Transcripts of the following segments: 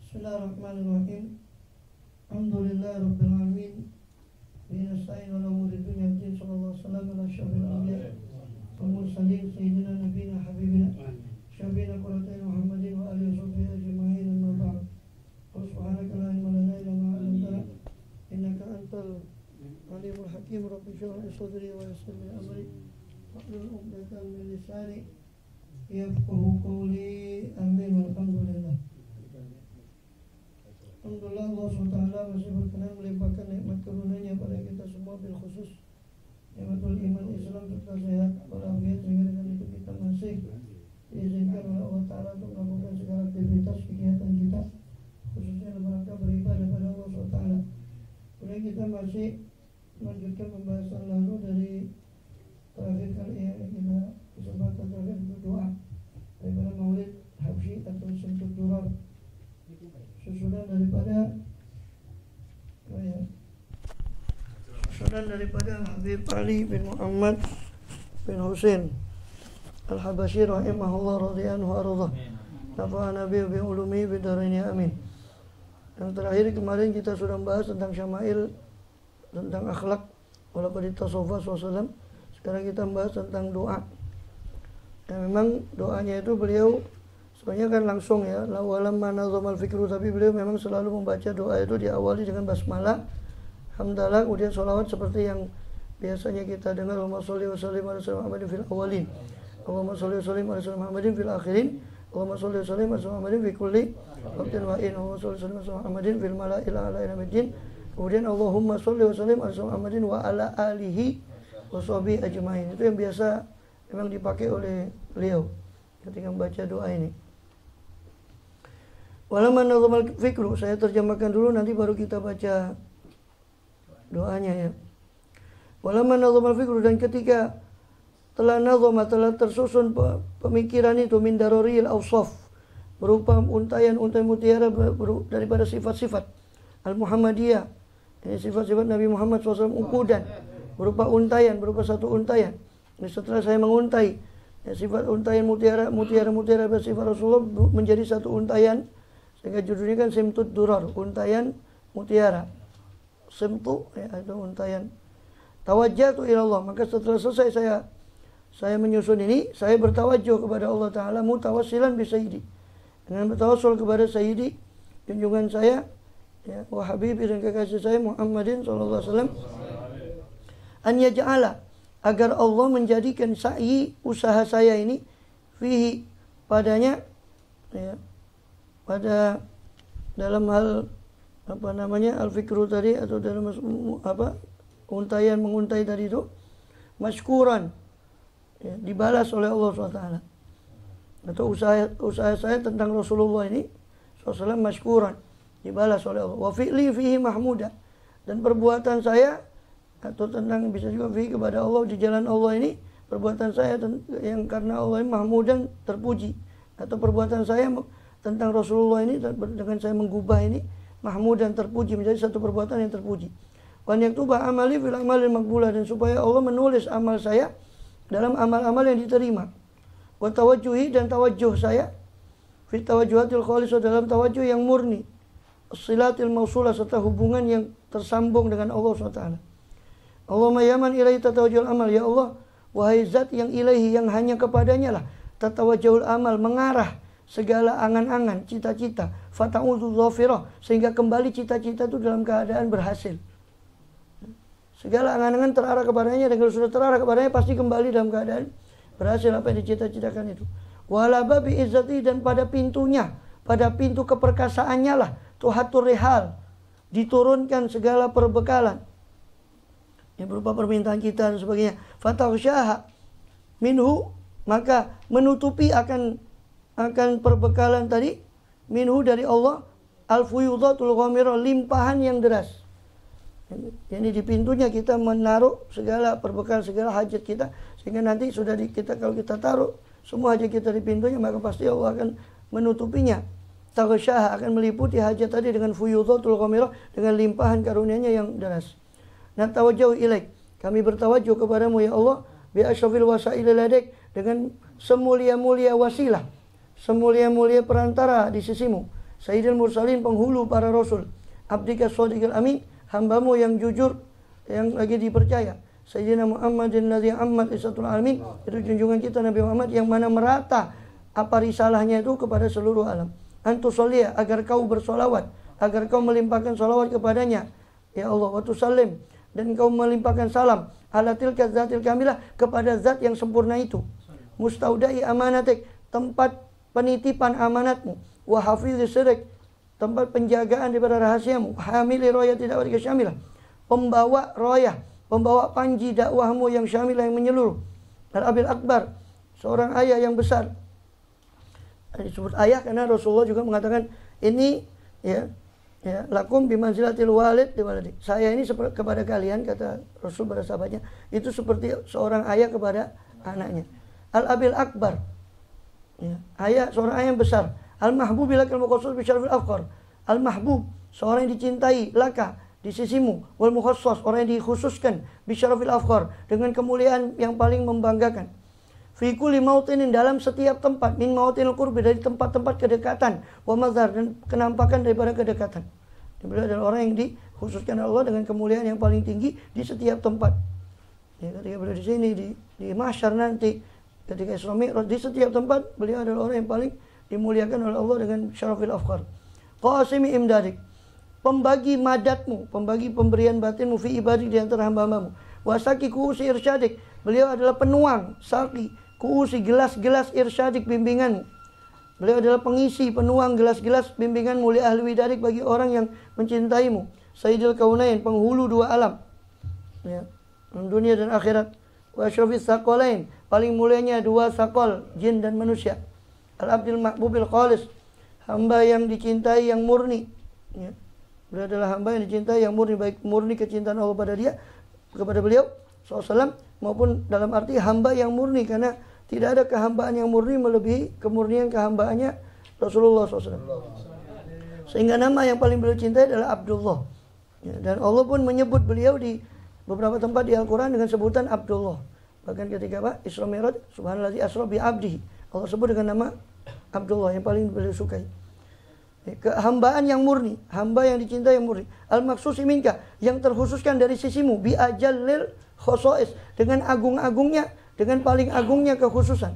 Bismillahirrahmanirrahim. Alhamdulillahi rabbil alamin. Binasta'in ala umuri dunya wad din. Sallallahu alaihi wasallam ala asyrafil anbiya wal mursalin sayyidina nabiyina habibina syafiina qurratin Muhammadin wa alihi washabbihi ajma'in. Amma ba'd. Subhanaka la ilma lana illa ma 'allamtana innaka antal alimul hakim. Rabbi shrah li sadri wa yassir li amri wahlul 'uqdatam min lisani yafqahu qawli. Amin. Alhamdulillah. Alhamdulillah, Allah SWT masih berkenan melimpahkan nikmat karunia-Nya pada kita semua, bil khusus nikmatul iman Islam serta sehat walafiat, sehingga dengan itu kita masih diizinkan oleh Allah Ta'ala untuk melakukan segala aktivitas kegiatan kita, khususnya dalam rangka beribadah pada Allah SWT. Kemudian kita masih melanjutkan pembahasan lalu dari terakhir kali yang kita kesempatan terakhir itu doa daripada Maulid Habsyi atau Simtud Durar, susunan daripada Habib Ali bin Muhammad bin Husain Al-Habasyi rahimahullah radhiyallahu anhu. Nafa'ana bi ulumi bidaraini amin. Yang terakhir kemarin kita sudah membahas tentang syama'il, tentang akhlak walaupun ditasawwuf wasallam. Sekarang kita membahas tentang doa. Dan memang doanya itu beliau sebenarnya kan langsung ya, la walamma nazamal fikru, tapi beliau memang selalu membaca doa itu diawali dengan basmalah, hamdalah, kemudian sholawat seperti yang biasanya kita dengar, Allahumma sholli wa sallim ala sayyidina Muhammadin fil awalin, Allahumma sholli wa sallim ala sayyidina Muhammadin fil akhirin, Allahumma sholli wa sallim ala sayyidina Muhammadin fi kulli waqtin wa in, Allahumma sholli wa sallim ala sayyidina Muhammadin fil mala'il a'la ila middin. Kemudian Allahumma sholli wa sallim ala sayyidina Muhammadin wa ala alihi wa sahbihi ajmain. Itu yang biasa memang dipakai oleh beliau ketika membaca doa ini. Walamma nazamal fikru, saya terjemahkan dulu nanti baru kita baca doanya ya. Walamma nazamal fikru, dan ketika telah nazama, telah tersusun pemikiran itu, min dararil awsaf, berupa untayan-untayan mutiara daripada sifat-sifat al-Muhammadiyah, ini sifat-sifat Nabi Muhammad SAW, ukudan, berupa untayan, berupa satu untayan. Ini setelah saya menguntai ya, sifat untayan mutiara sifat Rasulullah menjadi satu untayan, sehingga judulnya kan Simtud Durar, untayan mutiara. Simtu ya, itu untayan. Tawajjahtu ila Allah, maka setelah selesai saya menyusun ini, saya bertawajjuh kepada Allah Ta'ala, mutawassilan bi sayyidi, dengan bertawassul kepada sayyidi, junjungan saya ya, wa habibi, dan kekasih saya Muhammadin sallallahu alaihi wasallam, an yaj'ala, agar Allah menjadikan sa'i, usaha saya ini, fihi, padanya ya, pada dalam hal al-fikru tadi, atau dalam untayan menguntai tadi itu, masykuran ya, dibalas oleh Allah SWT, atau usaha saya tentang Rasulullah ini SAW masykuran, dibalas oleh Allah. Wa fi'li fihi mahmuda, dan perbuatan saya atau tentang, bisa juga fihi, kepada Allah, di jalan Allah ini, perbuatan saya yang karena Allah ini mahmudan, terpuji, atau perbuatan saya tentang Rasulullah ini dengan saya menggubah ini mahmud dan terpuji, menjadi satu perbuatan yang terpuji. Wan yaktuba amali fil amalil maqbulah, dan supaya Allah menulis amal saya dalam amal-amal yang diterima. Wa tawajjuhi, dan tawajjuh saya fi tawajjuhatil khalisah, dalam tawajjuh yang murni, silatil mausulah, serta hubungan yang tersambung dengan Allah SWT. Allahumma yaman ilaihi tatawajjahul amal, ya Allah, wahai zat yang ilaihi, yang hanya kepadanya lah tatawajjahul amal, mengarah segala angan-angan, cita-cita, fata'udhu dhafirah, sehingga kembali cita-cita itu dalam keadaan berhasil. Segala angan-angan terarah kepadanya, dan kalau sudah terarah kepadanya pasti kembali dalam keadaan berhasil apa yang dicita-citakan itu. Walaba bi izzati, dan pada pintunya, pada pintu keperkasaannya lah, tuhatur rihal, diturunkan segala perbekalan yang berupa permintaan kita dan sebagainya. Fataghsyaha minhu, maka menutupi akan perbekalan tadi, minhu, dari Allah, al-fuyudatul ghamirah, limpahan yang deras. Jadi di pintunya kita menaruh segala perbekalan, segala hajat kita, sehingga nanti sudah kalau kita taruh semua hajat kita di pintunya, maka pasti Allah akan menutupinya. Taghsyaha, akan meliputi hajat tadi dengan fuyudatul ghamirah, dengan limpahan karunia-Nya yang deras. Nah, tawajjuh ilaik, kami bertawajjuh kepadamu ya Allah, bi asyrafil wasail ladaik, dengan semulia-mulia wasilah, semulia-mulia perantara di sisimu, Sayyidil mursalin, penghulu para rasul. Abdika shadiqil amin, hambamu yang jujur, yang lagi dipercaya. Sayyidina Muhammadin ladzi ammat isatul alamin, itu junjungan kita Nabi Muhammad yang mana merata apa risalahnya itu kepada seluruh alam. Antusollia, agar kau bersolawat, agar kau melimpahkan solawat kepadanya, ya Allah, wa tusallim, dan kau melimpahkan salam ala tilka zatil kamilah, kepada zat yang sempurna itu. Mustaudai amanatik, tempat penitipan amanatmu. Wa hafizis sirrik, tempat penjagaan daripada rahasiamu. Hamili royati da'watika syamilah, pembawa royah, pembawa panji dakwahmu yang syamilah, yang menyeluruh. Al-Abil Akbar, seorang ayah yang besar. Disebut ayah karena Rasulullah juga mengatakan ini ya lakum bimanzilatil walid diwaladi. Saya ini kepada kalian, kata Rasul pada sahabatnya, itu seperti seorang ayah kepada anaknya. Al-Abil Akbar, ya, ayah, seorang ayah yang besar. Al-Mahbub lakal muqassas bi syarafil afqar. Al-Mahbub, seorang yang dicintai laka di sisimu. Wal mukhassas, orang yang dikhususkan bi syarafil afqar, dengan kemuliaan yang paling membanggakan. Fi kulli mautinin, dalam setiap tempat, min mautinil qurbi, dari tempat-tempat kedekatan, wa mazhar, dan kenampakan daripada kedekatan. Beliau adalah orang yang dikhususkan Allah dengan kemuliaan yang paling tinggi di setiap tempat. Ya, ketika beliau di sini, di mahsyar nanti, ketika Isra Mi'raj, di setiap tempat beliau adalah orang yang paling dimuliakan oleh Allah dengan syarafil afqar. Qasimi imdadik, pembagi madatmu, pembagi pemberian batinmu, fi ibadik, di antara hamba-hambamu. Wasaki kuusi irsyadik, beliau adalah penuang, saki kuusi, gelas-gelas irsyadik, bimbinganmu. Beliau adalah pengisi, penuang gelas-gelas bimbinganmu, li ahli widadik, bagi orang yang mencintaimu. Sayyidul kaunain, penghulu dua alam, ya, dunia dan akhirat. Wa asyrafis saqalain, paling mulianya dua saqal, jin dan manusia. Al-abdil mahbubil khalis, hamba yang dicintai yang murni, ya. Beliau adalah hamba yang dicintai yang murni, baik murni kecintaan Allah pada dia, kepada beliau SAW, maupun dalam arti hamba yang murni, karena tidak ada kehambaan yang murni melebihi kemurnian kehambaannya Rasulullah SAW. Sehingga nama yang paling beliau cintai adalah Abdullah, ya, dan Allah pun menyebut beliau di beberapa tempat di Al-Quran dengan sebutan Abdullah. Bahkan ketika Isra Mi'raj, subhanallazi asra bi abdihi, Allah sebut dengan nama Abdullah yang paling beliau sukai. Kehambaan yang murni, hamba yang dicintai yang murni. Al-maksusi minka, yang terkhususkan dari sisimu, bi ajallil khosois, dengan agung-agungnya, dengan paling agungnya kekhususan.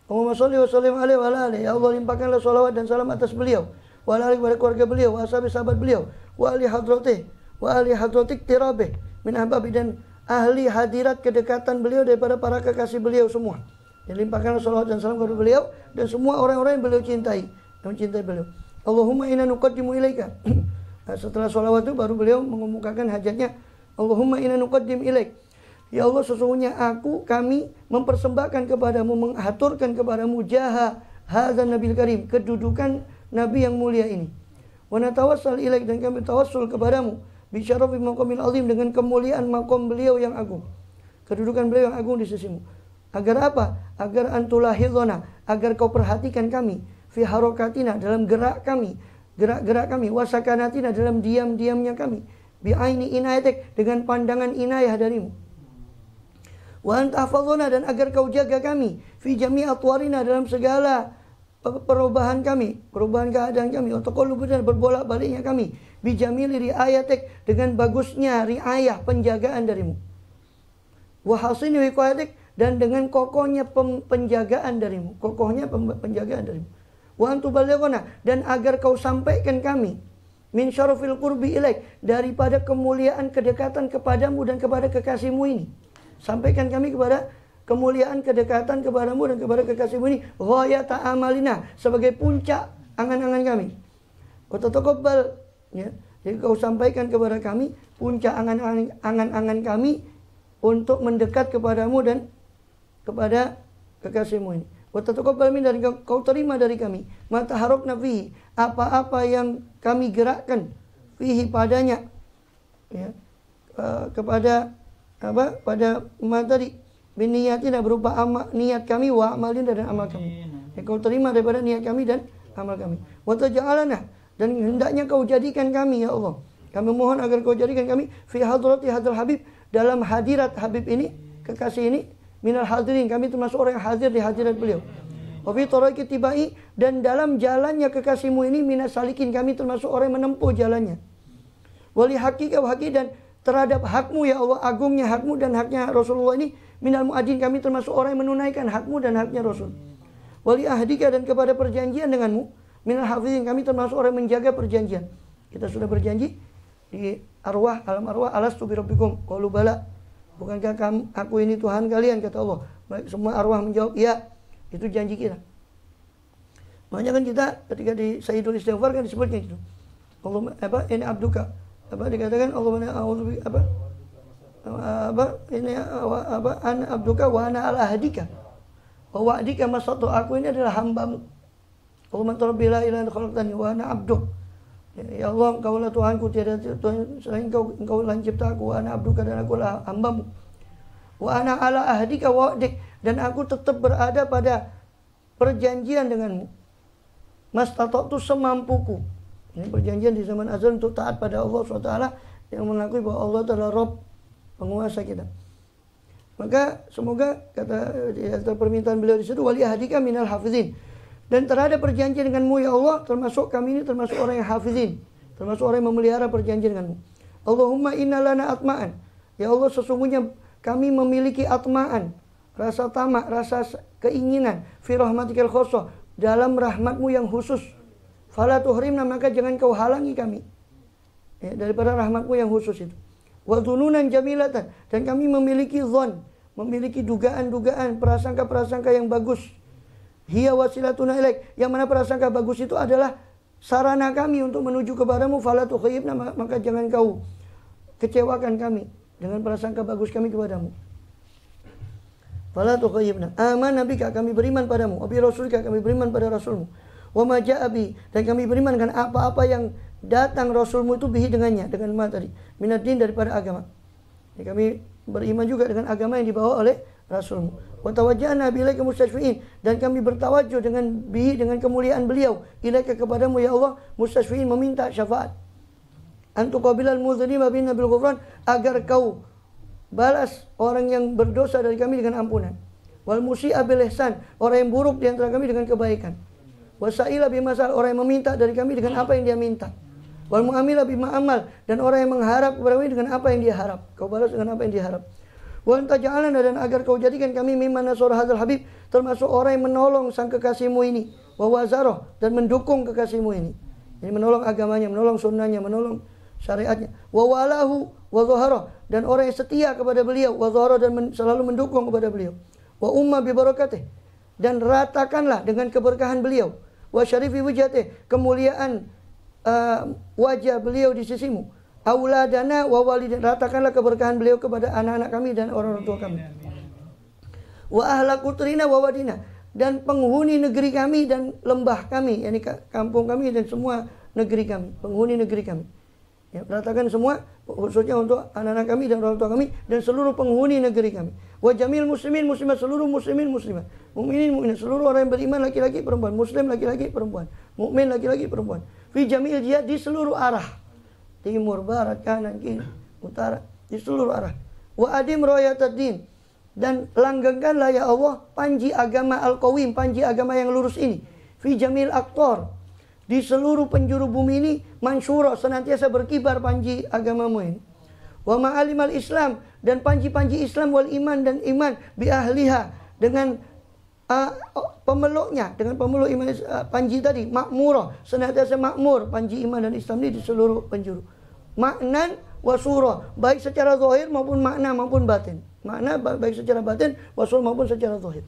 Allahumma sholli wa sallim alaihi wa ala alihi, ya Allah, limpahkanlah salawat dan salam atas beliau, wa ala alihi, kepada keluarga beliau, wa ashabi, sahabat beliau, wa ahli hadratih, wa ahli hadratik tirabih, min ahbabi, dan ahli hadirat kedekatan beliau daripada para kekasih beliau semua. Limpahkanlah salawat dan salam kepada beliau dan semua orang-orang yang beliau cintai, yang mencintai beliau. Allahumma inna nuqaddimu ilaika. Setelah sholawat itu baru beliau mengemukakan hajatnya. Allahumma inna nuqaddim ilaik. Ya Allah, sesungguhnya kami mempersembahkan kepadamu, menghaturkan kepadamu jaha hadzal nabil karim, kedudukan nabi yang mulia ini. Wa natawassal ilaik, dan kami tawassul kepadamu bi syarafi maqamil azim, dengan kemuliaan maqam beliau yang agung, kedudukan beliau yang agung di sisimu. Agar apa? Agar antulahidhona, agar kau perhatikan kami, fi harokatina, dalam gerak kami, gerak-gerak kami, wasakanatina, dalam diam-diamnya kami, bi aini inayatik, dengan pandangan inayah darimu. Wa antahfadhona, dan agar kau jaga kami, fi jami' atwarina, dalam segala perubahan kami, perubahan keadaan kami, untuk benar berbolak-baliknya kami, bi jamili riayatik, dengan bagusnya riayah, penjagaan darimu. Wa hasini wiqayatik, dan dengan kokohnya penjagaan darimu, kokohnya penjagaan darimu. Wa antubalighana, dan agar kau sampaikan kami, min syarafil qurbi ilaik, daripada kemuliaan kedekatan kepadamu dan kepada kekasihmu ini. Sampaikan kami kepada kemuliaan kedekatan kepadamu dan kepada kekasihmu ini, ghayata amalina, sebagai puncak angan-angan kami. Wa tataqabbal, ya. Jadi kau sampaikan kepada kami puncak angan-angan kami untuk mendekat kepadamu dan kepada kekasihmu ini. Wa tataqabbal min, dan kau terima dari kami, ma taharrakna fihi, apa-apa yang kami gerakkan, fihi, padanya, ya, kepada apa, pada materi biniyatina, berupa niat kami, wa amalin, dan amal kami. Ya, kau terima daripada niat kami dan amal kami. Wa taj'alana, dan hendaknya kau jadikan kami, ya Allah, kami mohon agar kau jadikan kami fi hadrati hadzal habib, dalam hadirat Habib ini, kekasih ini, minal hadirin, kami termasuk orang yang hadir di hadirat beliau. Wa fi tariqi tibai, dan dalam jalannya kekasihmu ini minas salikin, kami termasuk orang yang menempuh jalannya. Wali hakika wa haki, dan terhadap hakmu ya Allah, agungnya hakmu dan haknya Rasulullah ini, minal muadin, kami termasuk orang yang menunaikan hakmu dan haknya Rasul. Wali ahdika, dan kepada perjanjian denganmu, minal hafizin, kami termasuk orang yang menjaga perjanjian. Kita sudah berjanji di arwah, alam arwah, alastu bi rabbikum, qalu bala, bukankah aku ini Tuhan kalian, kata Allah. Baik, semua arwah menjawab iya. Itu janji kita. Makanya kan kita ketika di Sayyidul Istighfar kan disebutkan gitu. Allah ini abduka, dikatakan Allah ana abduka wa ana ala ahdika wa wa'dika masatu, aku ini adalah hambamu. Allah bila ilaha khalaqtani wa ana abduk. Ya Allah, engkaulah Tuhanku, tiada Tuhan selain engkau lah cipta aku, ana abduka, dan aku lah hambamu. Wa ana ala ahdika wa wa'dik, dan aku tetap berada pada perjanjian denganmu. Mastata'tu, semampuku. Ini perjanjian di zaman azal untuk taat pada Allah SWT, yang mengakui bahwa Allah adalah Rabb, penguasa kita. Maka semoga kata permintaan beliau di situ, wali ahdika minal hafizin, dan terhadap perjanjian denganmu ya Allah, termasuk kami ini termasuk orang yang hafizin, termasuk orang yang memelihara perjanjian denganmu. Allahumma inna lana atma'an, ya Allah sesungguhnya kami memiliki atma'an, rasa tamak, rasa keinginan, fi rahmatikal khosoh, dalam rahmatmu yang khusus. Fala tuhrimna, maka jangan kau halangi kami ya, daripada rahmatmu yang khusus itu. Wa dhununan jamilatan, dan kami memiliki zon, memiliki dugaan-dugaan, prasangka-prasangka yang bagus. Hiya wasilatuna ilaik, yang mana prasangka bagus itu adalah sarana kami untuk menuju kepadamu. Fala tukhayyibna, maka jangan kau kecewakan kami dengan prasangka bagus kami kepadamu. Fala tukhayyibna. Amanna bika, kami beriman padamu. Wa bi rasulika, kami beriman pada rasulmu. Wa ma ja'a bi, dan kami beriman dengan apa-apa yang datang Rasulmu itu bihi dengannya, dengan ma tadi, minad din, daripada agama. Jadi kami beriman juga dengan agama yang dibawa oleh Rasulmu. Wa tawajjahna bi ilaika mustashfi'in, dan kami bertawajuh dengan bihi, dengan kemuliaan beliau, ilaika, kepadamu ya Allah, mustashfi'in, meminta syafaat. Antu qabilal mudhnima bina bil ghufran, agar kau balas orang yang berdosa dari kami dengan ampunan. Wal musi'a bil ihsan, orang yang buruk di antara kami dengan kebaikan. Wasaila bimasal, orang yang meminta dari kami dengan apa yang dia minta. Wal mu'amila bima amal, dan orang yang mengharap kepada kami dengan apa yang dia harap, kau balas dengan apa yang dia harap. Wa anta ja'alana, dan agar kau jadikan kami mimman nasara hadzal habib, termasuk orang yang menolong sang kekasihmu ini, wa wazaroh, dan mendukung kekasihmu ini. Ini menolong agamanya, menolong sunnahnya, menolong syariatnya. Wa walahu wa dhaharoh, dan orang yang setia kepada beliau, wa dhaharoh, dan selalu mendukung kepada beliau. Wa umma bi barakatih, dan ratakanlah dengan keberkahan beliau. Wa syarifi wajhatih, kemuliaan wajah beliau di sisimu. Auladana wa walidin, ratakanlah keberkahan beliau kepada anak-anak kami dan orang tua kami. Wa ahla qutrina wa wadina, dan penghuni negeri kami dan lembah kami, yakni kampung kami dan semua negeri kami, penghuni negeri kami. Ya, ratakan semua, khususnya untuk anak-anak kami dan orang tua kami dan seluruh penghuni negeri kami. Wa jamil muslimin muslimat, seluruh muslimin muslimat, mukminin mukminat, seluruh orang yang beriman, laki-laki perempuan, muslim laki-laki perempuan, mukmin laki-laki perempuan. Fi jamil jihad, di seluruh arah, timur, barat, kanan, kiri, utara, di seluruh arah. Wa adim royatad din, dan langgengkanlah ya Allah panji agama al-qawim, panji agama yang lurus ini. Fi jamil aqtar, di seluruh penjuru bumi ini, mansyura, senantiasa berkibar panji agamamu ini. Wa ma'alimal Islam, dan panji-panji Islam, wal iman, dan iman, bi ahliha, dengan pemeluknya, dengan pemeluk iman, panji tadi, makmurah, senantiasa makmur, panji iman dan Islam ini di seluruh penjuru. Maknan wa surah, baik secara zahir maupun makna maupun batin. Makna baik secara batin, wasul maupun secara zahir.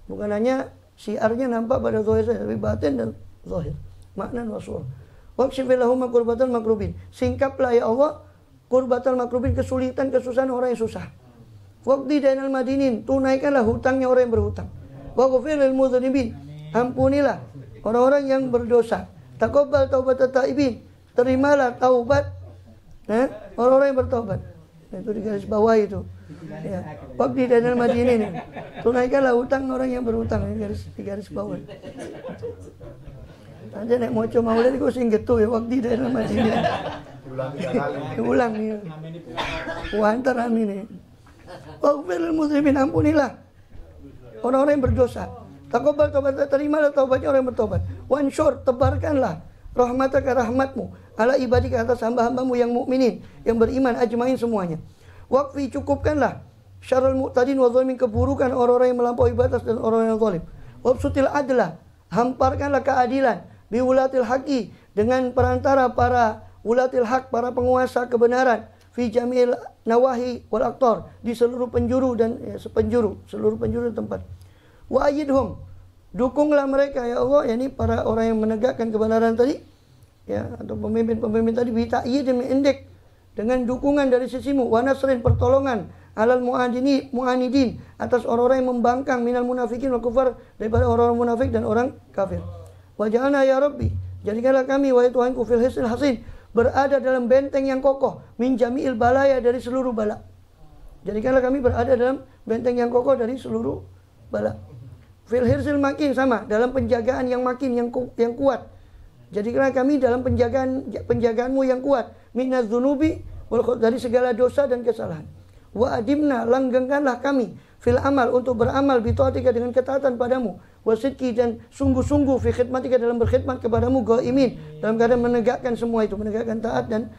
Bukan hanya syiarnya nampak pada zahir saja, tapi batin dan zahir. Maknan wa surah. Waqshifillahumma kurbatal makrubin, singkaplah ya Allah kurbatal makrubin, kesulitan kesusahan orang yang susah. Waqdi dainal madinin, tunaikanlah hutangnya orang yang berhutang. Waghfir lil mudznibin, ampunilah orang-orang yang berdosa. Taqabbal taubatat taibin, terimalah taubat orang-orang yang bertaubat. Itu di garis bawah itu. Ya. Waqdi dainal madinin, tunaikanlah hutang orang yang berhutang, di garis bawah. Nanti nek moco maulid iku sing getu ya waktu di daerah Madinah. Ulang nih. Wantar amin. Waghfiril muslimin, ampunilah orang-orang yang berdosa. Taqabbal taubat, terimalah taubatnya orang yang bertobat. Wansyur, tebarkanlah rahmataka, rahmatmu ala ibadika, atas hamba-hambamu yang mukminin, yang beriman ajmain semuanya. Waqfi, cukupkanlah syarrul mu'tadin wa zalimin, keburukan orang-orang yang melampaui batas dan orang yang zalim. Wabsutil adla, hamparkanlah keadilan, biwulatil haqi, dengan perantara para wulatil haq, para penguasa kebenaran, fi jamil nawahi wal aktor, di seluruh penjuru dan seluruh penjuru tempat. Wa ayidhum, dukunglah mereka ya Allah, yakni para orang yang menegakkan kebenaran tadi, ya, atau pemimpin-pemimpin tadi, bi ta'yidin min indik, dengan dukungan dari sisimu, wa nasrin, pertolongan, alal mu'anidin, atas orang-orang yang membangkang, minal munafikin wal kufar, daripada orang-orang munafik dan orang kafir. Wa ja'alna ya Rabbi, jadikanlah kami wahai Tuhanku fil hisnil hasin, berada dalam benteng yang kokoh, min jami'il balaya, dari seluruh bala. Jadikanlah kami berada dalam benteng yang kokoh dari seluruh bala. Fil hirsil makin, sama, dalam penjagaan yang makin, yang kuat. Jadikanlah kami dalam penjagaanmu yang kuat, minaz dzunubi, dari segala dosa dan kesalahan. Wa adimna, langgengkanlah kami fil amal, untuk beramal, bitaatika, dengan ketaatan padamu, wasidki, dan sungguh-sungguh, fi khidmatika, dalam berkhidmat kepadamu, ghaimin, dalam keadaan menegakkan semua itu, menegakkan taat dan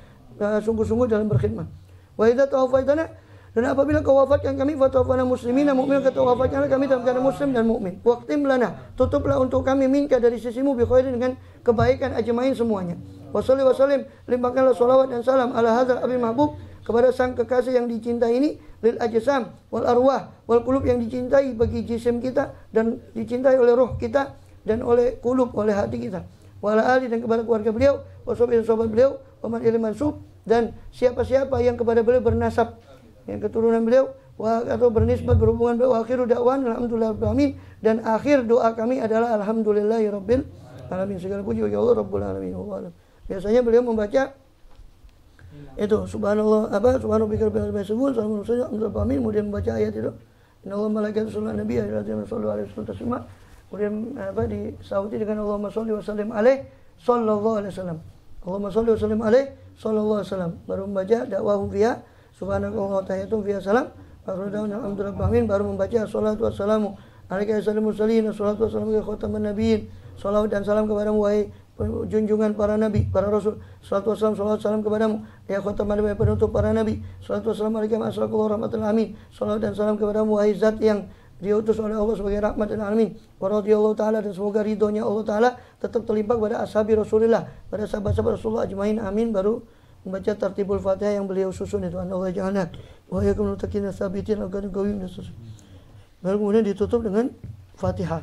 sungguh-sungguh dalam berkhidmat. Wa idza tawaffaitana, dan apabila kau wafatkan kami, fatawaffana muslimina mu'minin, kau wafatkanlah kami dalam keadaan muslim dan mukmin. Waqtim lana, tutuplah untuk kami, minka, dari sisimu, bi khairin, dengan kebaikan ajmain semuanya. Wa shalli wa sallim, limpahkanlah salawat dan salam ala hadzal abil mahbub, kepada sang kekasih yang dicintai ini, lil ajsam wal arwah wal qulub, yang dicintai bagi jisim kita dan dicintai oleh roh kita dan oleh qulub, oleh hati kita. Wa ala ali, dan kepada keluarga beliau, wa sahabat beliau, wa man ilaihi mansub, dan siapa-siapa yang kepada beliau bernasab, yang keturunan beliau, atau bernisbat, berhubungan beliau. Wa akhiru da'wan alhamdulillahirabbil alamin, dan akhir doa kami adalah alhamdulillahirabbil alamin. Segala puji bagi Allah rabbul alamin. Biasanya beliau membaca itu subhanallah, subhanallah rabbil alamin, kemudian membaca ayat itu, innallaha malaikatahu yusholluna 'alan nabi, sallallahu alaihi wasallam. Kemudian disauti dengan Allahumma sholli wa sallim alaihi sallallahu alaihi wasallam. Allahumma sholli wa sallim alaihi sallallahu alaihi wasallam. Baru membaca dakwahum fiha subhanallahi wa tahiyatum fiha salam, alhamdulillah alamin, baru membaca sholatu wassalamu alaika ya sayyidil mursalin, sholatu wassalamu ala khataman nabiyyin, sholawat dan salam kepadamu wahai junjungan para nabi, para rasul, sholatu wassalam, sholawat salam kepadamu ya khataman nabi, penutup para nabi, sholatu wassalamu alaika ma'asrakullah rahmatul alamin, sholawat dan salam kepadamu wahai zat yang diutus oleh Allah sebagai rahmat dan alamin, wa radhiyallahu ta'ala, dan semoga ridhonya Allah ta'ala tetap terlimpah pada ashabi Rasulillah, pada sahabat-sahabat Rasulullah ajmain, amin. Baru membaca tartibul Fatihah yang beliau susun itu, Allah ja'alna wa iyyakum muttaqin sabitin akan qawim. Baru kemudian ditutup dengan Fatihah.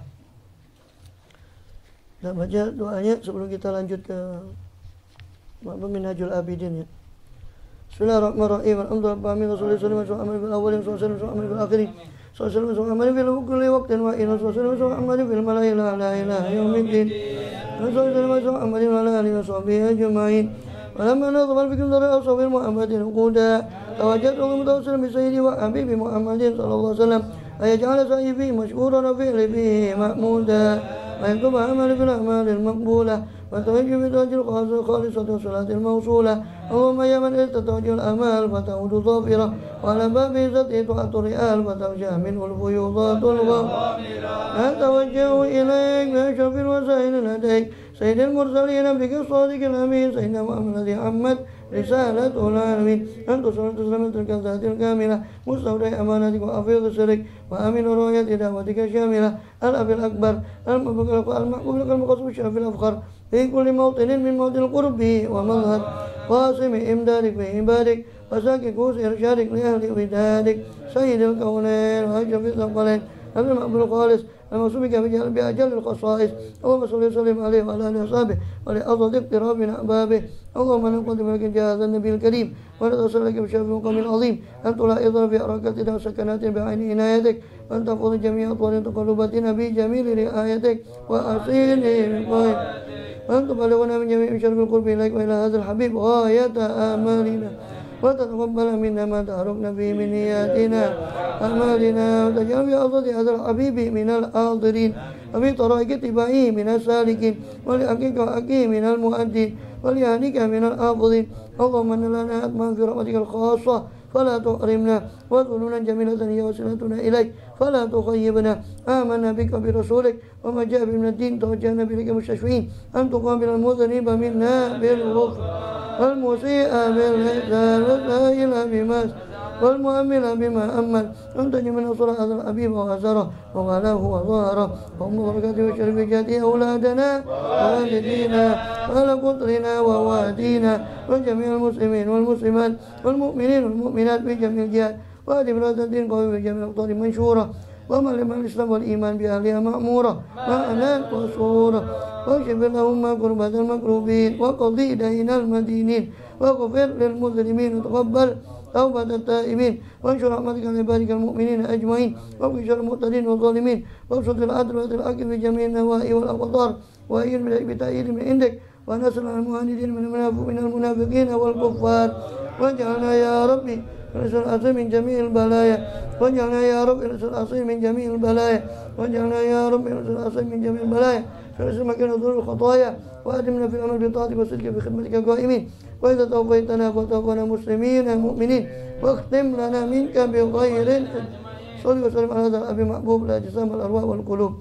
Kita baca doanya sebelum kita lanjut ke Minhajul Abidin ya. Bismillahirrahmanirrahim. Alhamdulillahirabbil alamin, wassalatu wassalamu ala bil awwalin wa bil akhirin. Sallallahu alaihi wa sallam bil kulli waqtin wa inna sallallahu wa sallam bil malaa'ikati la ilaha yaumiddin. Sallallahu alaihi wa sallam ala alihi wa sahbihi ajma'in. Walamma nadhama fikum dari ashabil Muhammadin quda tawajjahtu mutawassil bi sayyidi wa habibi Muhammadin sallallahu alaihi wasallam ayaj'ala sayyibi mashkuran fi libi mahmuda wa yakub amal bil a'malil maqbulah wa tawajjuh bi tajil khalisatu salatil mawsulah. Allahumma ya man tatawajjul amal fa ta'udu dhafira wa ala babi zati tu'atur ri'al fa tawjah minhu al-fuyudatul ghamira tawajjahu ilayk bi ashrafil wasail ladaik سيد المرسلين بك الصادق الأمين سيدنا محمد الذي عمت رسالته العالمين أنت صلاة سلامة الكذات الكاملة مستودع أمانتك وأفيض سرك وأمين رؤية دعوتك الشاملة الأب الأكبر المحبوب لك المقصود الشرف الأفخر في كل موطن من موطن القرب ومظهر قاسم إمدادك بعبادك وساكك كوس إرشادك لأهل ودادك سيد الكونين وأشرف الثقلين أبي المقبول الخالص الموصوم بك بأجل الخصائص. اللهم صل وسلم عليه وعلى آله وصحبه ولأضد اقتراب من أحبابه. اللهم نقدم لك جهاز النبي الكريم ونتصل لك بشرف مقام عظيم أن تلاحظ في حركاتنا وسكناتنا بعين عنايتك وأن تحفظ جميع أطوال تقلباتنا بجميل رعايتك وأصيل رقائك وأن تبلغنا من جميع شرف القرب إليك وإلى هذا الحبيب غاية آمالنا وتتقبل منا ما تهربنا به من نياتنا أعمالنا وتجعل بأفضل هذا الحبيب من الحاضرين وفي طرائق اتباعه من السالكين ولحقك وحقه من المؤدين ولأهلك من الحافظين. اللهم إن لنا أتمام في رحمتك الخاصة فلا تحرمنا وذلنا جميلة هي وسيلتنا إليك فلا تخيبنا آمنا بك برسولك وما جاء به من الدين توجهنا بك مستشفعين أن تقابل المذنب منا بالغفر والمسيء بالإحسان والسائل بما والمؤمل بما أمل أن تجمعنا صلاة هذا الحبيب وأثره وغلاه وظهره اللهم بركاته وشرف جاته أولادنا ووالدينا وعلى قطرنا ووادينا وجميع المسلمين والمسلمات والمؤمنين والمؤمنات في جميع الجهات وهذه بلاد الدين قوي في جميع الأقطار منشورة ومعلم الإسلام والإيمان بأهلها مأمورة معنى وصورة واكشف اللهم كربة المكروبين وقضي دين المدينين واغفر للمسلمين وتقبل توبة التائبين وانشر رحمتك لعبادك المؤمنين أجمعين واغفر شر المعتدين والظالمين وابسط العدل والحق في جميع النواحي والأقطار وأيد بتأييد من عندك ونصر المعاندين من المنافقين والكفار واجعلنا يا ربي رسول الأصيل من جميع البلايا واجعلنا يا رب رسول الأصيل من جميع البلايا واجعلنا يا رب رسول الأصيل من جميع البلايا فرسل مكان ذنوب الخطايا وأدمنا في الأمر بطاعتك وصدقك في خدمتك قائمين وإذا توفيتنا فتوفنا مسلمين مؤمنين واختم لنا منك بخير صل وسلم على هذا الأبي محبوب لا جسام الأرواح والقلوب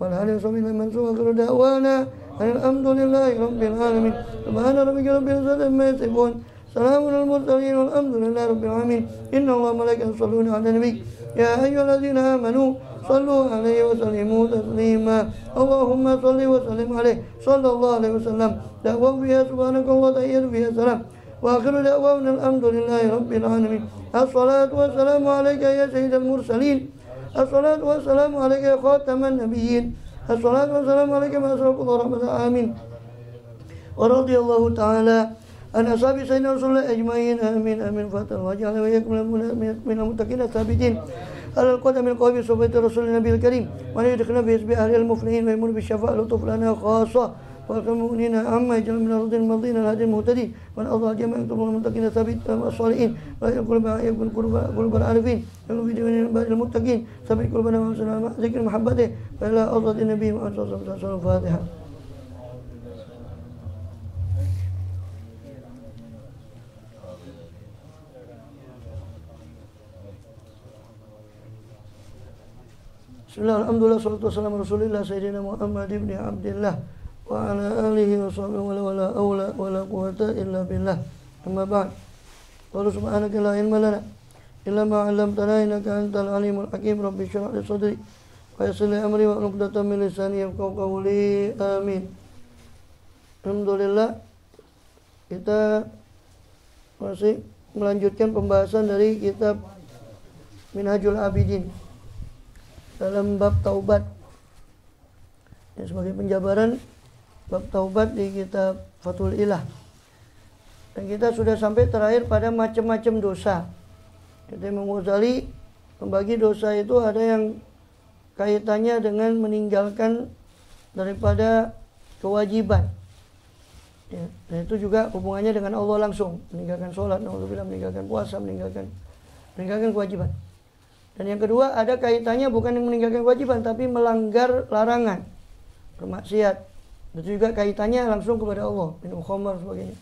والهل وصحبه المنصور آخر دعوانا أن الحمد لله رب العالمين سبحان ربك رب العزة عما يصفون سلام على المرسلين والحمد لله رب العالمين إن الله وملائكته يصلون على النبي يا أيها الذين آمنوا صلوا عليه وسلموا تسليما اللهم صل وسلم عليه صلى الله عليه وسلم دعوة بها سبحانك الله تحية بها سلام وآخر دعوانا الحمد لله رب العالمين الصلاة والسلام عليك يا سيد المرسلين الصلاة والسلام عليك يا خاتم النبيين الصلاة والسلام عليك ما أسرق الله رحمة آمين ورضي الله تعالى عن أصحاب سيدنا رسول الله أجمعين آمين آمين فاتح وجعل وإياكم من المتقين الثابتين على القدم القوي بصحبة رسول النبي الكريم وأن يدخلنا في حزب أهل المفلحين ويمن بالشفاعة لطف لنا خاصة والمؤمنين عما يجعل من الأرض الماضين الهادي المهتدين وأن الله جميع يكتب المتقين ثابت الصالحين ولا يقول قلوب العارفين يقول في دين بعد المتقين ثبت قلوبنا وانصرنا مع ذكر محبته وإلى أرض النبي وأن صلى الله عليه الفاتحة. Bismillah, alhamdulillah, salatu wassalamu rasulillah sayyidina Muhammad ibn Abdillah wa ala alihi wa sahbihi wala awla wala quwata illa billah amma ba'd wa subhanaka la ilma lana illa ma 'allamtana innaka antal alimul hakim rabbi shrah li sadri wa yassir li amri wa uqdatam min lisani yafqahu qawli amin. Alhamdulillah, kita masih melanjutkan pembahasan dari kitab Minhajul Abidin dalam bab taubat. Ya, sebagai penjabaran bab taubat di kitab Fathul Ilah. Dan kita sudah sampai terakhir pada macam-macam dosa. Jadi Imam Ghazali membagi dosa itu ada yang kaitannya dengan meninggalkan daripada kewajiban. Ya, dan itu juga hubungannya dengan Allah langsung, meninggalkan sholat, meninggalkan puasa, meninggalkan kewajiban. Dan yang kedua ada kaitannya bukan yang meninggalkan kewajiban tapi melanggar larangan, bermaksiat. Itu juga kaitannya langsung kepada Allah, minum khamar sebagainya.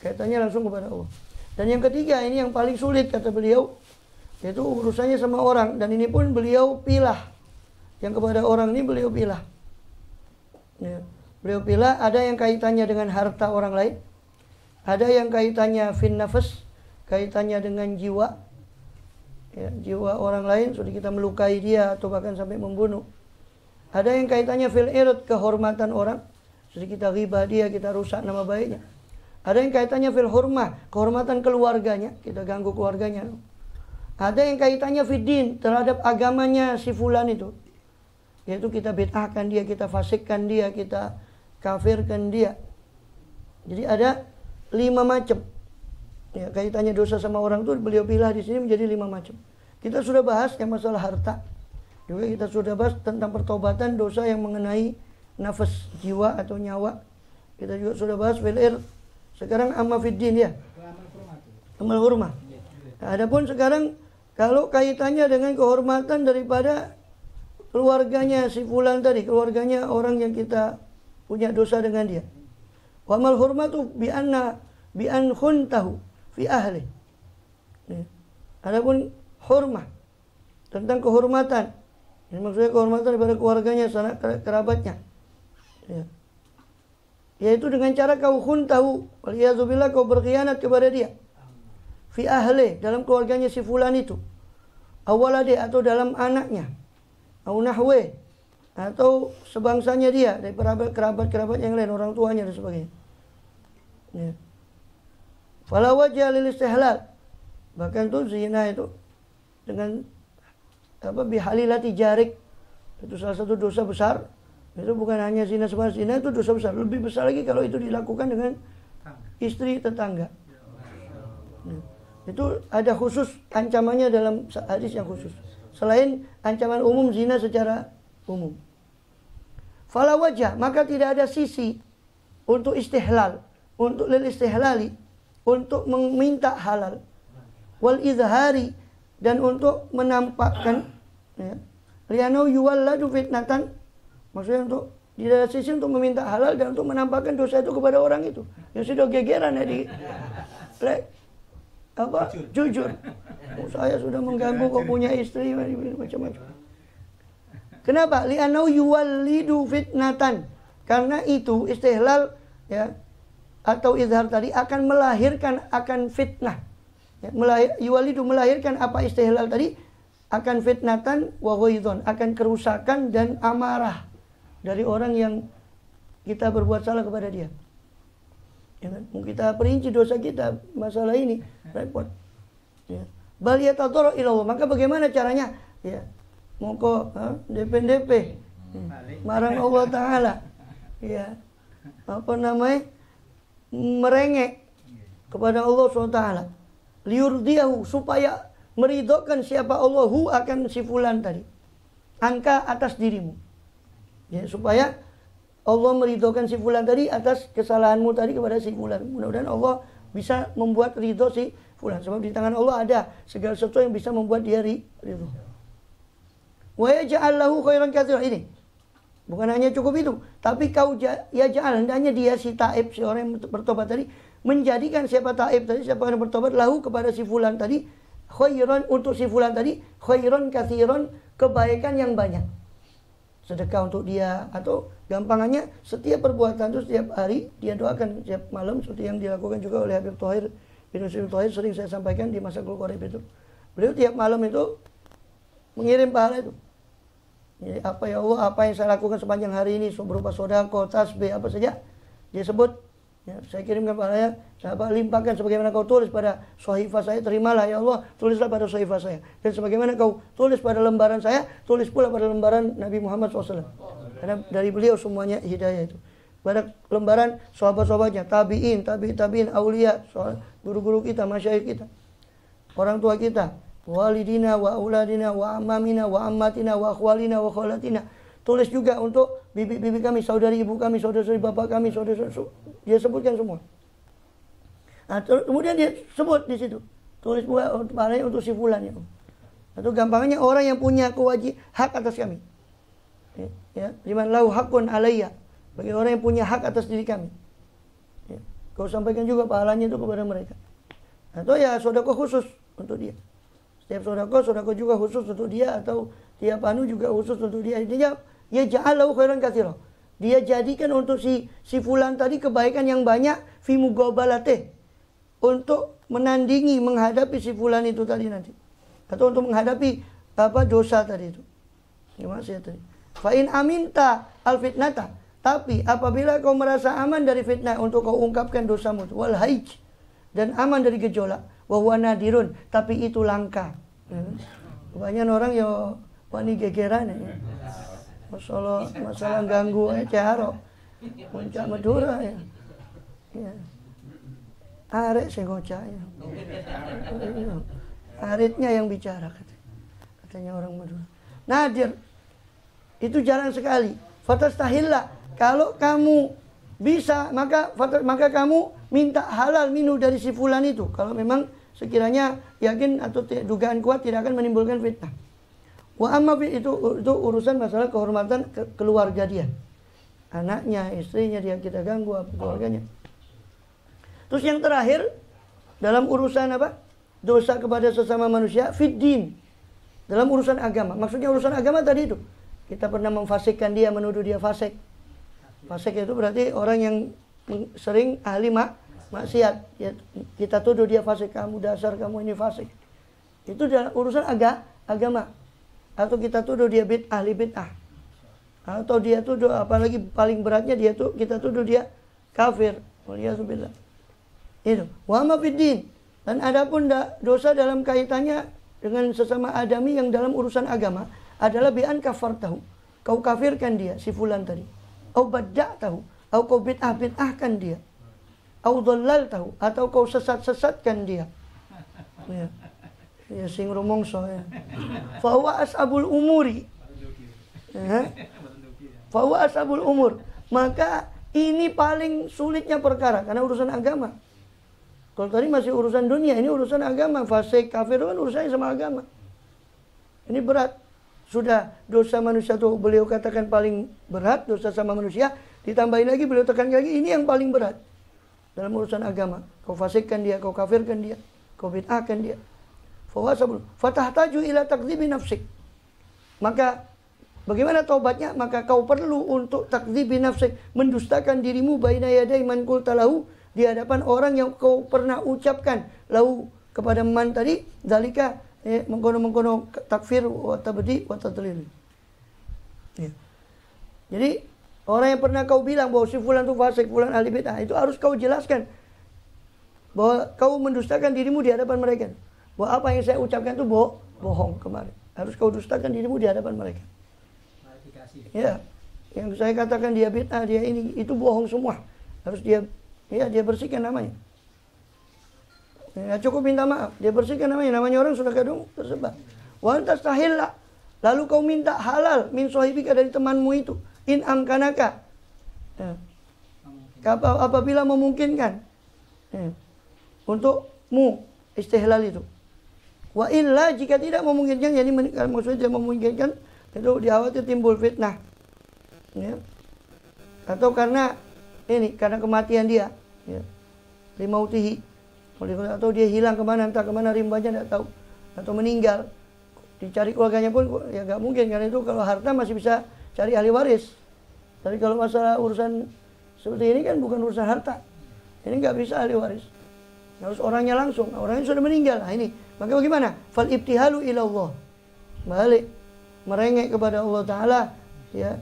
Kaitannya langsung kepada Allah. Dan yang ketiga ini yang paling sulit kata beliau, yaitu urusannya sama orang, dan ini pun beliau pilah. Yang kepada orang ini beliau pilah. Ya. Beliau pilah ada yang kaitannya dengan harta orang lain, ada yang kaitannya fin nafas, kaitannya dengan jiwa. Ya, jiwa orang lain sudah kita melukai dia atau bahkan sampai membunuh. Ada yang kaitannya fil ird, kehormatan orang, sudah kita ghibah dia, kita rusak nama baiknya. Ada yang kaitannya fil hurmah, kehormatan keluarganya, kita ganggu keluarganya. Ada yang kaitannya fid din, terhadap agamanya si fulan itu, yaitu kita bid'ahkan dia, kita fasikkan dia, kita kafirkan dia. Jadi ada 5 macam. Ya, kaitannya dosa sama orang itu beliau pilih di sini menjadi 5 macam. Kita sudah bahas yang masalah harta. Juga kita sudah bahas tentang pertobatan dosa yang mengenai nafas, jiwa atau nyawa. Kita juga sudah bahas fil ird. Sekarang amma fid din ya. Amal hurmah. Nah, adapun sekarang kalau kaitannya dengan kehormatan daripada keluarganya si fulan tadi, keluarganya orang yang kita punya dosa dengan dia. Wa amal hurmatu bi an khuntahu fi ahli. Adapun hurmah, tentang kehormatan. Ini maksudnya kehormatan daripada keluarganya, sanak kerabatnya. Ya. Yaitu dengan cara kau khuntahu, waliyadzubillah, kau berkhianat kepada dia. Fi ahli, dalam keluarganya si fulan itu. Awalade, atau dalam anaknya. Au nahwe, atau sebangsanya dia, dari kerabat-kerabat yang lain, orang tuanya dan sebagainya. Ya. Fala wajha lil istihlal. Bahkan tuh zina itu dengan bihalilati jarik, itu salah satu dosa besar. Itu bukan hanya zina sebatas zina, itu dosa besar. Lebih besar lagi kalau itu dilakukan dengan istri tetangga. Nah, itu ada khusus ancamannya dalam hadis yang khusus. Selain ancaman umum zina secara umum. Fala wajah, maka tidak ada sisi untuk istihlal, untuk lil istihlali, untuk meminta halal. Wal izhari, dan untuk menampakkan, ya. Lianau yuwalladu fitnatan, maksudnya untuk tidak ada sisi untuk meminta halal dan untuk menampakkan dosa itu kepada orang itu. Yang sudah gegeran ya jujur. Oh, saya sudah mengganggu kok punya istri macam-macam. Kenapa? Li'anau yuwallidu fitnatan. Karena itu istihlal, ya, atau izhar tadi akan melahirkan akan fitnah. Ya, yuwallidu melahirkan apa istihlal tadi? Akan fitnatan wa ghaidhan, akan kerusakan dan amarah dari orang yang kita berbuat salah kepada dia. Ya kan? Kita perinci dosa kita, masalah ini repot. Ya. Bal yatadara ila Allah. Maka bagaimana caranya? Ya. Moko DP marang Allah Ta'ala. Ya. Apa namanya? Merengek kepada Allah SWT. Liurdiyahu, supaya meridhokan siapa Allahu akan si fulan tadi. Angka atas dirimu. Ya, supaya Allah meridhokan si fulan tadi atas kesalahanmu tadi kepada si fulan. Mudah-mudahan Allah bisa membuat ridho si fulan. Sebab di tangan Allah ada segala sesuatu yang bisa membuat dia ridho. Wa yaj'al lahu khairan katsiran. Ini bukan hanya cukup itu, tapi kau yaj'al, hendaknya dia si taib, si orang yang bertobat tadi, menjadikan siapa taib tadi, siapa yang bertobat, lahu kepada si fulan tadi, khairan, untuk si fulan tadi, khairan katsiran, kebaikan yang banyak. Sedekah untuk dia, atau gampangannya setiap perbuatan itu setiap hari dia doakan setiap malam, seperti yang dilakukan juga oleh Habib Thohir bin Husain Thohir, sering saya sampaikan di masa Qorib itu. Beliau tiap malam itu mengirim pahala itu. Jadi apa ya Allah, apa yang saya lakukan sepanjang hari ini berupa sedekah, tasbih, apa saja dia sebut, ya, saya kirimkan pahalanya, saya limpahkan sebagaimana kau tulis pada sahifah saya, terimalah ya Allah, tulislah pada sahifah saya. Dan sebagaimana kau tulis pada lembaran saya, tulis pula pada lembaran Nabi Muhammad SAW. Karena dari beliau semuanya hidayah itu. Pada lembaran sahabat-sahabatnya, tabi'in, aulia, guru-guru kita, masyayikh kita, orang tua kita, walidina wa auladina wa ammamina wa ammatina wa akhwalina wa khalatina. Tulis juga untuk bibi-bibi kami, saudari ibu kami, saudari bapak kami, saudara, dia sebutkan semua. Nah, kemudian dia sebut di situ, tulis pula pahalanya untuk si fulan, ya. Atau gampangnya orang yang punya hak atas kami. Ya, liman lahu hakun alayya, bagi orang yang punya hak atas diri kami. Ya, kau sampaikan juga pahalanya itu kepada mereka. Atau ya sedekah khusus untuk dia. Setiap sedekah juga khusus untuk dia, atau tiap anu juga khusus untuk dia. Intinya ya ja'alahu khairan katsiran. Dia jadikan untuk si fulan tadi kebaikan yang banyak, fi muqabalatih, untuk menandingi, menghadapi si fulan itu tadi nanti, atau untuk menghadapi dosa tadi itu. Ya, maksudnya tadi. Fa in aminta al fitnata, tapi apabila kau merasa aman dari fitnah, untuk kau ungkapkan dosamu, wal haij, dan aman dari gejolak, wa huwa nadirun, tapi itu langka. Kebanyakan orang ya wani gegeran ya. Masalah ganggu caro. Puncak Madura ya. Ya. Arek sing ngocah ya. Aritnya yang bicara katanya orang Madura. Nadir. Itu jarang sekali. Fatastahillah, kalau kamu bisa, maka kamu minta halal minhu dari si fulan itu, kalau memang sekiranya yakin atau dugaan kuat tidak akan menimbulkan fitnah. Wa amma itu urusan masalah kehormatan keluarga dia, anaknya, istrinya, dia kita ganggu apa keluarganya. Terus yang terakhir dalam urusan apa? dosa kepada sesama manusia fiddin, dalam urusan agama. Maksudnya urusan agama tadi itu, kita pernah memfasikkan dia, menuduh dia fasik. Fasik itu berarti orang yang sering ahli maksiat. Ya, kita tuduh dia fasik, kamu dasar kamu ini fasik. Itu dalam urusan agama. Atau kita tuduh dia ahli bid'ah. Atau dia tuduh, apalagi paling beratnya kita tuduh dia kafir. Waliyahzubillah. Itu. Wa ma fiddin. Dan adapun dosa dalam kaitannya dengan sesama adami yang dalam urusan agama adalah bi'an kafartahu. Kau kafirkan dia, si fulan tadi. Au badda'tahu, atau kau bid'ahkan dia. Au dhallaltahu, atau kau sesatkan dia. Ya. Ya sing rumongso ya. Fa huwa ashabul umuri. Ya. Fa huwa ashabul umur. Maka ini paling sulitnya perkara karena urusan agama. Kalau tadi masih urusan dunia, ini urusan agama. Fasik, kafir kan urusannya sama agama. Ini berat. Sudah dosa manusia tuh beliau katakan paling berat, dosa sama manusia. Ditambahin lagi beliau tekan lagi, ini yang paling berat. Dalam urusan agama. Kau fasikkan dia, kau kafirkan dia, kau bid'ahkan dia. Fatahtaju ila takdzibi nafsik. Maka bagaimana taubatnya? Maka kau perlu untuk takdzibi nafsik, mendustakan dirimu baina yaday man qulta lahu, di hadapan orang yang kau pernah ucapkan lahu kepada man tadi, zalika mengkono-mengkono takfir wa tabdi wa tadlil. Ya. Jadi orang yang pernah kau bilang bahwa si fulan itu fasik, fulan ahli bid'ah, itu harus kau jelaskan bahwa kau mendustakan dirimu di hadapan mereka. Bahwa apa yang saya ucapkan itu bohong kemarin. Harus kau dustakan dirimu di hadapan mereka. Ya. Yang saya katakan dia bid'ah, dia ini, itu bohong semua. Harus dia bersihkan namanya. Ya, cukup minta maaf, dia bersihkan namanya orang sudah kadung tersebar. Wa antastahilla, lalu kau minta halal min sahibika, dari temanmu itu, in amkanaka. Ya. Apabila memungkinkan. Ya. Untukmu istihlal itu. Wa illa, jika tidak memungkinkan, jadi maksudnya tidak memungkinkan, itu dikhawatir timbul fitnah. Ya. Atau karena kematian dia. Ya. Limautihi. Atau dia hilang kemana, entah kemana rimbanya tidak tahu, atau meninggal, dicari keluarganya pun ya nggak mungkin, karena itu kalau harta masih bisa cari ahli waris. Tapi kalau masalah urusan seperti ini kan bukan urusan harta, ini nggak bisa ahli waris, harus orangnya langsung, orangnya sudah meninggal. Nah ini, maka bagaimana? Fal ibtihalu ila Allah, balik merengek kepada Allah Taala, ya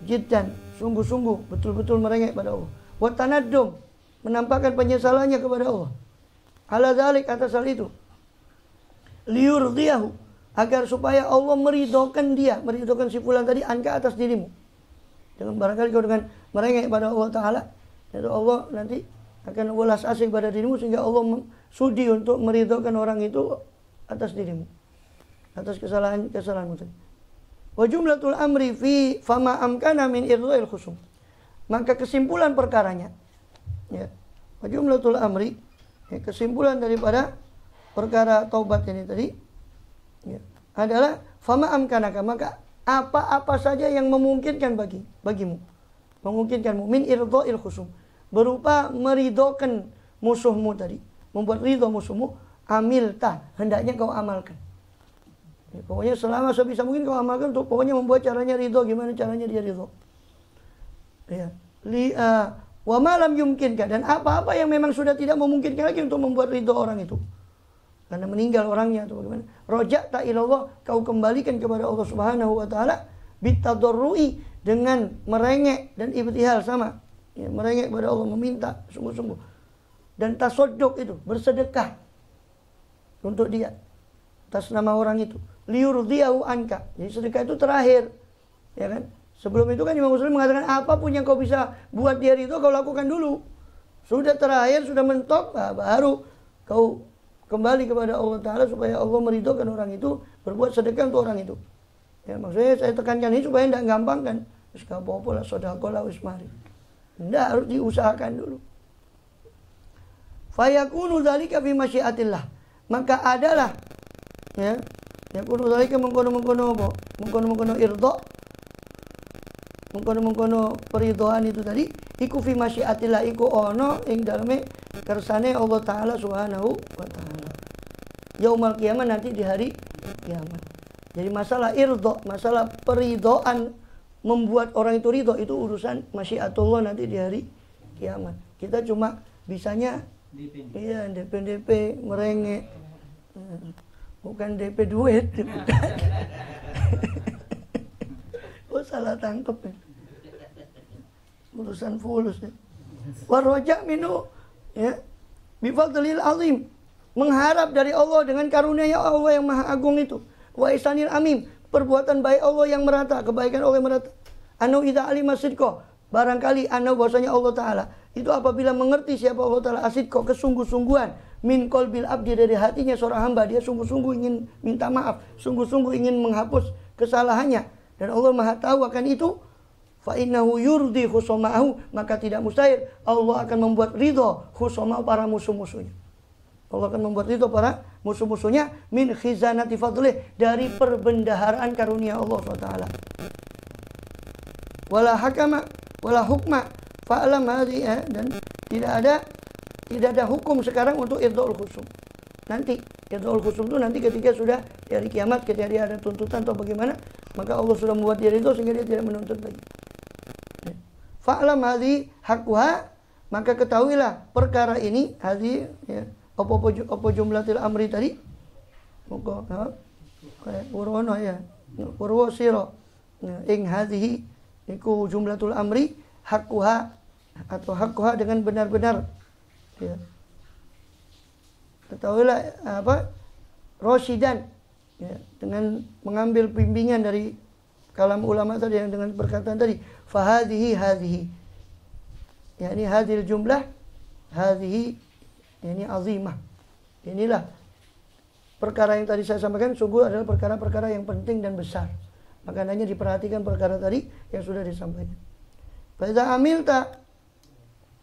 jiddan, sungguh-sungguh, betul-betul merengek kepada Allah. Wa tanaddum, menampakkan penyesalannya kepada Allah. Ala dzalik, atas hal itu. Liyurdiyahu, agar supaya Allah meridhokan dia, meridhokan si fulan tadi anka atas dirimu. Dengan barangkali kau dengan merengek pada Allah Ta'ala, itu Allah nanti akan welas asih pada dirimu, sehingga Allah sudi untuk meridhokan orang itu atas dirimu, atas kesalahanmu tadi. Wa jumlatul amri fi fama amkana min irdha'il khusum. Maka kesimpulan perkaranya, ya, wa jumlatul amri, ya, kesimpulan daripada perkara taubat ini tadi, ya, adalah fama amkanaka, maka apa-apa saja yang memungkinkan bagimu, memungkinkanmu min irdha'il khusum, berupa meridhokan musuhmu tadi, membuat ridho musuhmu, amilta, hendaknya kau amalkan. Ya, pokoknya selama sebisa mungkin kau amalkan untuk pokoknya membuat caranya ridho, gimana caranya dia ridho. Ya, wa malam yumkinkan, dan apa-apa yang memang sudah tidak memungkinkan lagi untuk membuat ridho orang itu, karena meninggal orangnya atau bagaimana, roja'ta ilallah, kau kembalikan kepada Allah Subhanahu wa taala, bitadarrui, dengan merengek dan ibtihal, sama, ya, merengek kepada Allah, meminta sungguh-sungguh, dan tasodduk, itu bersedekah untuk dia atas nama orang itu, liyurdiyahu anka, jadi sedekah itu terakhir, ya kan. Sebelum itu kan Imam Muslim mengatakan apapun yang kau bisa buat dia itu kau lakukan dulu. Sudah terakhir, sudah mentok, baru kau kembali kepada Allah Ta'ala supaya Allah meridhokan orang itu, berbuat sedekah untuk orang itu. Ya, maksudnya saya tekankan ini supaya tidak gampang kan. Terus gak apa-apa lah, sodaqah lah, wismari. Tidak, harus diusahakan dulu. Fayakunu dzalika fi masyiatillah. Maka adalah, ya, yakunu dzalika mengkono irdha, mengkono peridhoan itu tadi, iku fi masyiatillah, iku ono ing daleme kersane Allah Ta'ala Subhanahu wa ta'ala. yaumal kiamat, nanti di hari kiamat. Jadi masalah irdho, masalah peridhoan, membuat orang itu ridho, itu urusan masyiatullah nanti di hari kiamat. Kita cuma bisanya iya DP merengek, bukan DP duit. Oh, salah tangkep ya. Urusan fulus ya. Warroja minu ya bifadlil azim, mengharap dari Allah dengan karunia Allah yang maha agung itu. Wa ihsanil amim, perbuatan baik Allah yang merata, kebaikan Allah yang merata. Anu idza alima sidqa, barangkali anu bahwasanya Allah taala itu apabila mengerti siapa Allah taala asidqa, kesungguh-sungguhan min qalbil abdi, dari hatinya seorang hamba, dia sungguh-sungguh ingin minta maaf, sungguh-sungguh ingin menghapus kesalahannya, dan Allah maha tahu akan itu. Fa innahu yurdi khusamahu, maka tidak mustahil Allah akan membuat ridho khusama para musuh-musuhnya. Allah akan membuat ridho para musuh-musuhnya min khizanati fadlih, dari perbendaharaan karunia Allah SWT. Wala hakama wala hukma fa'lam hadhi, dan tidak ada hukum sekarang untuk irdhul khusum. Nanti irdhul khusum itu nanti ketika sudah dari kiamat, ketika dia ada tuntutan atau bagaimana, maka Allah sudah membuat dia ridho sehingga dia tidak menuntut lagi. Fa'lam hadhi hakwa, maka ketahuilah perkara ini, hadhi ya, apa jumlatil amri tadi? Moko kayak urono ya. Urwa sira. Ing hadhihi iku jumlatul amri hakkuha, atau hakkuha dengan benar-benar. Ya. Ketahuilah apa? Rosyidan, ya, dengan mengambil bimbingan dari kalam ulama tadi yang dengan perkataan tadi. Hadhihi. Ya, ini hadhil jumlah, hadhihi ini azimah. Inilah perkara yang tadi saya sampaikan, sungguh adalah perkara-perkara yang penting dan besar. Maka hanya diperhatikan perkara tadi yang sudah disampaikan. Faiza amilta,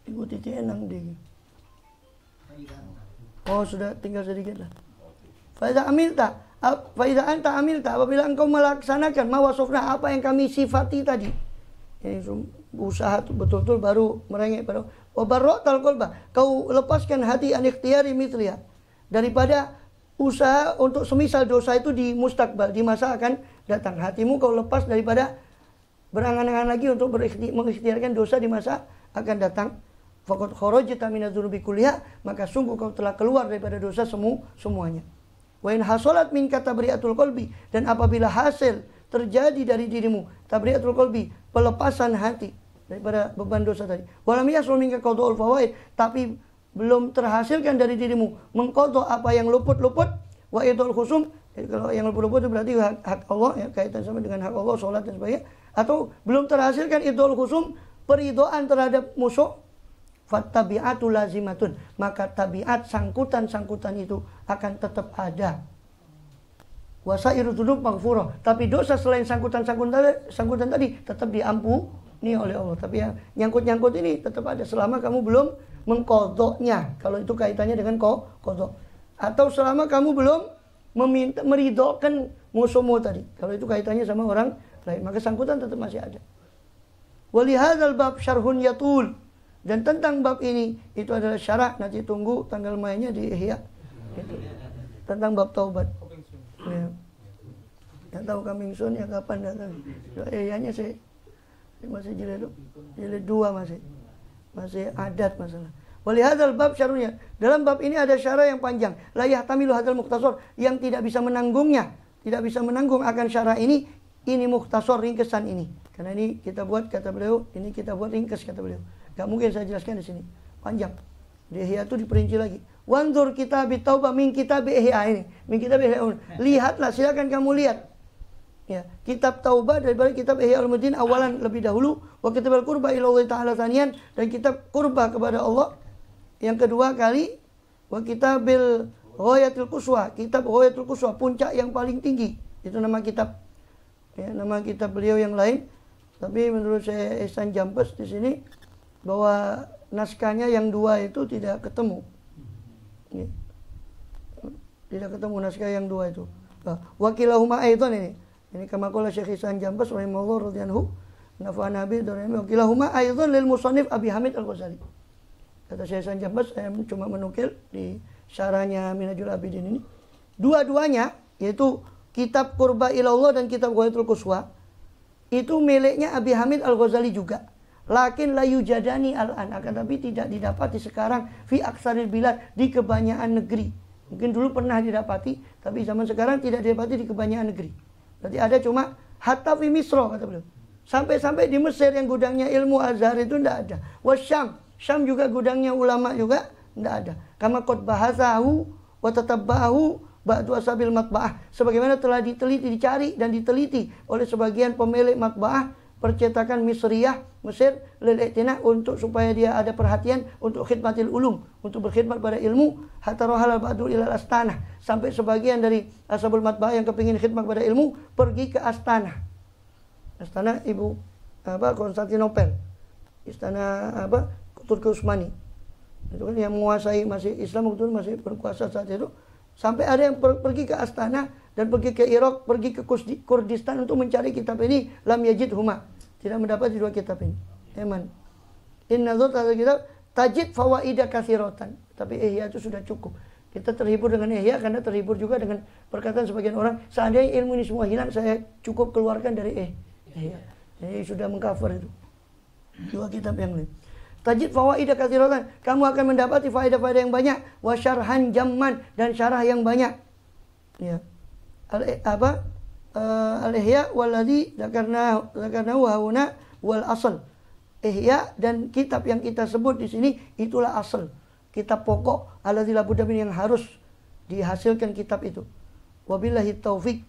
ikuti tenang di. Oh, sudah tinggal sedikit lah. Faiza amilta, faiza anta amilta, apabila engkau melaksanakan mawasofna, apa yang kami sifati tadi. Ini usaha betul-betul baru merengek pada wabarrotal qalba, kau lepaskan hati an ikhtiyari mithliha, daripada usaha untuk semisal dosa itu di mustakbal, di masa akan datang. Hatimu kau lepas daripada berangan-angan lagi untuk mengikhtiarkan dosa di masa akan datang. Faqad kharajta minadzunubi kulliha, maka sungguh kau telah keluar daripada dosa semuanya. Wa in hasalat min tabriatul qalbi, dan apabila hasil terjadi dari dirimu tabriatul qalbi, pelepasan hati daripada beban dosa tadi. Walam yasul minka qada'ul fawaid, tapi belum terhasilkan dari dirimu mengqadha apa yang luput-luput. Wa idul khusum, kalau yang luput-luput itu berarti hak Allah, ya, kaitan sama dengan hak Allah, salat dan sebagainya. Atau belum terhasilkan idul khusum, peridhaan terhadap musuh. Fattabi'atu lazimatun, maka tabiat sangkutan-sangkutan itu akan tetap ada. Wasairu dzunub maghfurah, tapi dosa selain sangkutan tadi tetap diampuni oleh Allah. Tapi yang nyangkut-nyangkut ini tetap ada selama kamu belum mengkodoknya, kalau itu kaitannya dengan kodok. Atau selama kamu belum meridhokan musuhmu tadi, kalau itu kaitannya sama orang lain, maka sangkutan tetap masih ada. Walihadzal bab syarhun yatul, dan tentang bab ini itu adalah syarah, nanti tunggu tanggal mainnya di Ihya. Itu tentang bab taubat. Ya. Yang tahu coming soon ya kapan datang? Ianya saya masih jilid 2 masih adat masalah. Walihadzal bab syarahnya, dalam bab ini ada syarah yang panjang, la yahtamilu hadzal mukhtasar, yang tidak bisa menanggung akan syarah ini mukhtasar, ringkesan ini. Karena ini kita buat, kata beliau, ini kita buat ringkes, kata beliau. Gak mungkin saya jelaskan di sini, panjang. Di Ihya itu diperinci lagi. Wanzur kitab taubah min kitab Ihya ini. Min kitab Ihya. Lihatlah, silakan kamu lihat. Ya, kitab taubah daripada kitab Ihya Ulumuddin awalan, lebih dahulu, wa kitab al-qurba ila Allah taala tsaniyan, dan kitab kurba kepada Allah yang kedua kali, wa kitabil ghayatul quswa, kitab ghayatul quswa, puncak yang paling tinggi. Itu nama kitab. Ya, nama kitab beliau yang lain. Tapi menurut saya Ihsan Jambes di sini bahwa naskahnya yang 2 itu tidak ketemu. Ya. Tidak ketemu naskah yang 2 itu. Wakilahuma aidan ini. Ini kama qala Syekh Ihsan Jambes rahimahullah radhiyallahu nafa'ana bi darami wakilahuma aidan lil musannif Abi Hamid Al-Ghazali. Kata Syekh Ihsan Jambes, saya cuma menukil di syarahnya Minhajul Abidin ini. Dua-duanya, yaitu kitab Qurba Ilallah dan kitab Ghayatul Quswa, itu miliknya Abi Hamid Al-Ghazali juga. Lakin la yujadani al-an, akan tapi tidak didapati sekarang fi aksaril bilad, di kebanyakan negeri. Mungkin dulu pernah didapati, tapi zaman sekarang tidak didapati di kebanyakan negeri. Berarti ada cuma hatta fi Misra, kata beliau. Sampai-sampai di Mesir yang gudangnya ilmu Azhar itu tidak ada. Wasyam, Syam juga gudangnya ulama juga tidak ada. Kama qad bahasahu wa tatabbahu ba'du asabil matba'ah, sebagaimana telah diteliti, dicari dan diteliti oleh sebagian pemilik matba'ah percetakan Misriyah Mesir lil i'tina, untuk supaya dia ada perhatian untuk khidmatil ulum, untuk berkhidmat pada ilmu. Hatta rohalal ba'du ilal Astana, sampai sebagian dari ashabul matba'ah yang kepingin khidmat pada ilmu pergi ke Astana. Astana ibu Konstantinopel, istana Turki Utsmani. Itu kan yang menguasai, masih Islam waktu itu masih berkuasa saat itu. Sampai ada yang pergi ke Astana dan pergi ke Irak, pergi ke Kurdistan untuk mencari kitab ini. Lam yajid huma, tidak mendapat dua kitab ini. Eman. Inna dzat kitab tajid fawaida katsiratan. Tapi Ihya itu sudah cukup. Kita terhibur dengan Ihya karena terhibur juga dengan perkataan sebagian orang, seandainya ilmu ini semua hilang, saya cukup keluarkan dari Ihya. Jadi sudah mengcover itu dua kitab yang lain. Tajid fawaidah katsiratan, kamu akan mendapati faedah-faedah yang banyak, wa syarhan jamman, dan syarah yang banyak. Ya. Al-Ihya walladzi dzakarnahu hauna wal asl. Ihya dan kitab yang kita sebut di sini itulah asal, kitab pokok alladzi la budda min, yang harus dihasilkan kitab itu. Wabillahi taufik,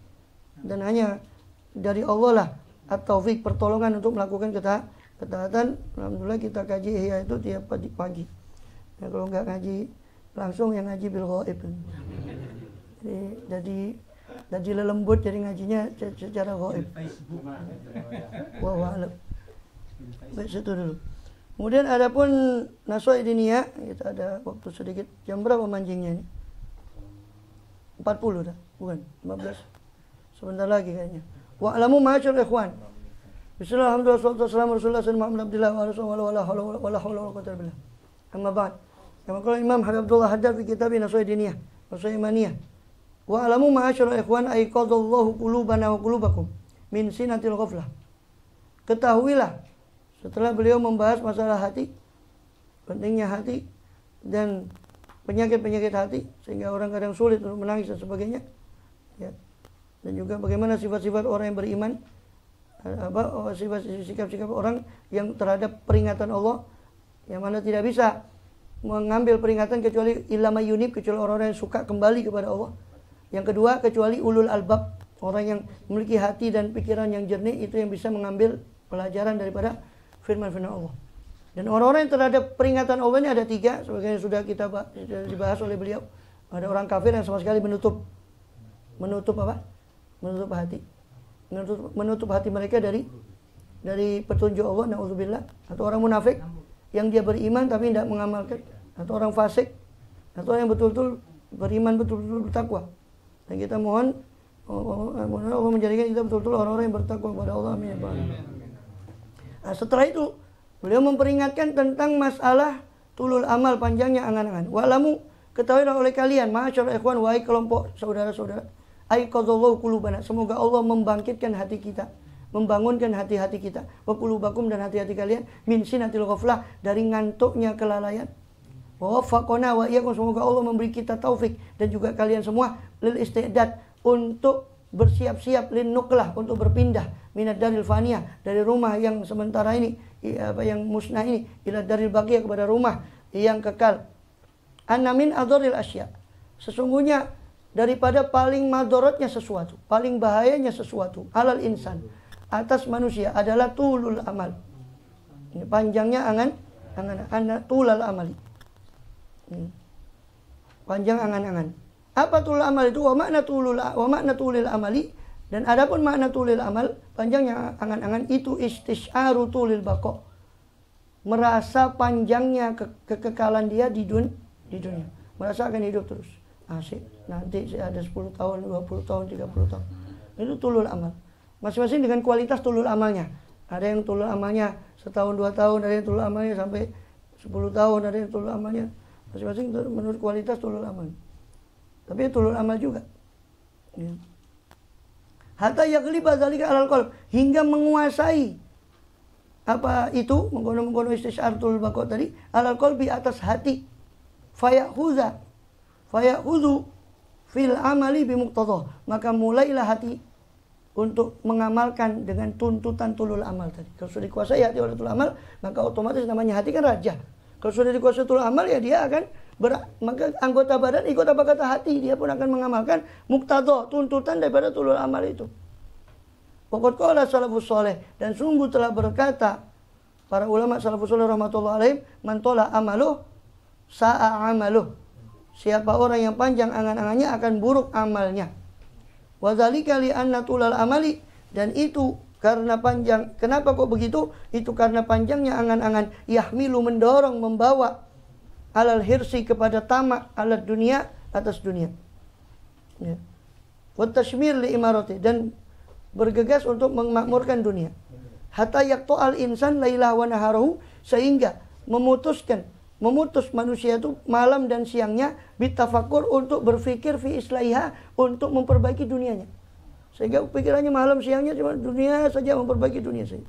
dan hanya dari Allah lah at-taufik, pertolongan untuk melakukan ketaatan. Alhamdulillah kita kaji Ihya itu tiap pagi. Ya, kalau nggak ngaji langsung, yang ngaji bil ghaib. Jadi lelembut, jadi ngajinya secara ghaib. Wallahu a'lam. Baik, situ dulu. Kemudian adapun Nashwa Diniyah, kita ada waktu sedikit. Jam berapa mancingnya ini? 40 dah, bukan? 15. Sebentar lagi kayaknya. Wa'lamu ma'asyar ikhwan. Bismillahirrahmanirrahim. Wassalatu wassalamu ala Rasulillah sallallahu alaihi wasallam wala hawla wala quwwata illa billah. Amma ba'd. Kama qala Imam Habib Abdullah Haddad fi kitab Nashwa Diniyah wa Imaniyah. Wa'lamu ma'asyar ikhwan aiqadallahu qulubana wa qulubakum min sinatil ghaflah. Ketahuilah, setelah beliau membahas masalah hati, pentingnya hati dan penyakit-penyakit hati sehingga orang kadang sulit untuk menangis dan sebagainya, ya. Dan juga bagaimana sifat-sifat orang yang beriman, sikap-sikap orang yang terhadap peringatan Allah, yang mana tidak bisa mengambil peringatan kecuali ilama yunib, kecuali orang-orang yang suka kembali kepada Allah. Yang kedua, kecuali ulul albab, orang yang memiliki hati dan pikiran yang jernih, itu yang bisa mengambil pelajaran daripada firman-firman Allah. Dan orang-orang yang terhadap peringatan Allah ini ada tiga, sebagaimana sudah kita dibahas oleh beliau. Ada orang kafir yang sama sekali menutup hati, menutup hati mereka dari petunjuk Allah, na'udzubillah. Atau orang munafik yang dia beriman tapi tidak mengamalkan, atau orang fasik, atau orang yang betul-betul beriman, betul-betul bertakwa. Dan kita mohon Allah menjadikan kita betul-betul orang-orang yang bertakwa kepada Allah. Amin. Nah, setelah itu beliau memperingatkan tentang masalah tulul amal, panjangnya angan-angan. Wa'lamu, ketahuilah oleh kalian, ma'asyar ikhwan, wahai kelompok saudara-saudara, aiqadallahu qulubana, semoga Allah membangkitkan hati kita, membangunkan hati-hati kita, wa qulubakum, dan hati-hati kalian, min sinatil ghaflah, dari ngantuknya kelalaian. Wa waffaqana wa iyyakum, semoga Allah memberi kita taufik dan juga kalian semua lil istidad, untuk bersiap-siap, lin nuklah, untuk berpindah, minad daril faniyah, dari rumah yang sementara ini, yang musnah ini, ila daril baqiyah, kepada rumah yang kekal. Anna min adharil asya, sesungguhnya daripada paling madorotnya sesuatu, paling bahayanya sesuatu, alal insan, atas manusia, adalah tulul amal. Ini panjangnya angan tulal amali. Panjang angan-angan. Apa tulul amal itu? Wa makna tulil amali, dan adapun makna tulil amal, panjangnya angan-angan itu istisyaru tulil baqa, merasa panjangnya kekekalan dia di dunia, merasa akan hidup terus. Asik, nanti saya ada 10 tahun, 20 tahun, 30 tahun. Itu tulul amal. Masing-masing dengan kualitas tulul amalnya. Ada yang tulul amalnya setahun, 2 tahun, ada yang tulul amalnya sampai 10 tahun, ada yang tulul amalnya. Masing-masing menurut kualitas tulul amal. Tapi tulul amal juga. Ya. Hatta yaghliba dzalika 'alal qalb, hingga menguasai apa itu mengkono istisyaratul baqa tadi, 'alal qalbi, atas hati. Faya'khudha fil amali bimuqtadah, maka mulailah hati untuk mengamalkan dengan tuntutan tulul amal tadi. Kalau sudah dikuasai hati oleh tulul amal, maka otomatis namanya hati kan raja. Kalau sudah dikuasai tulul amal, ya dia akan maka anggota badan ikut apa kata hati, dia pun akan mengamalkan muqtadah, tuntutan daripada tulul amal itu. Waqad qala salafus saleh, dan sungguh telah berkata para ulama salafus saleh rahmatullahi alaihim, man tola amaluh sa'a amaluh. Siapa orang yang panjang angan-angannya akan buruk amalnya. Wa dzalika li anna tulal amali, dan itu karena panjang. Kenapa kok begitu? Itu karena panjangnya angan-angan, yahmilu, mendorong, membawa, alal hirsi, kepada tamak, alat dunia, atas dunia. Ya. Wa tashmir li imarati, dan bergegas untuk memakmurkan dunia. Hatta yaqta'al insan lailah wa naharahu, sehingga memutus manusia itu malam dan siangnya bitafakur, untuk berfikir fi islaiha, untuk memperbaiki dunianya. Sehingga pikirannya malam siangnya cuma dunia saja, memperbaiki dunia saja.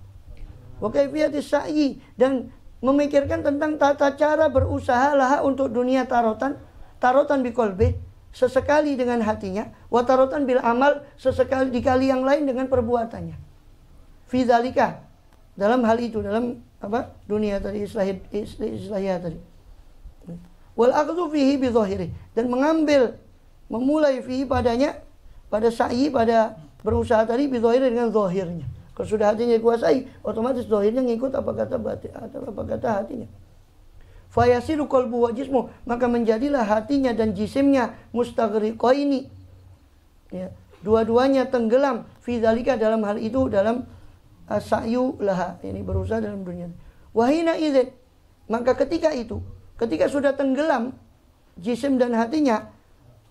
Wa kaifiyatis sa'yi, dan memikirkan tentang tata cara berusaha laha, untuk dunia, tarotan bi qalbi, sesekali dengan hatinya, wa tarotan bil amal, sesekali dikali yang lain dengan perbuatannya. Fi dzalika, dalam hal itu, dalam apa? Dunia tadi, islahiyah tadi. Wal aqdu fihi bi dhahiri, dan memulai fihi padanya, pada sa'i, pada berusaha tadi, bi dhahiri, dengan zahirnya. Kalau sudah hatinya dikuasai, otomatis zahirnya ngikut apa kata batin, atau apa kata hatinya. Fayasiru qalbu wa jismu, maka menjadilah hatinya dan jisimnya mustaghriqaini, ya, dua-duanya tenggelam, fi dzalika, dalam hal itu, dalam sa'yu laha, ini berusaha dalam dunia. Wahina idzin, maka ketika itu, ketika sudah tenggelam jisim dan hatinya,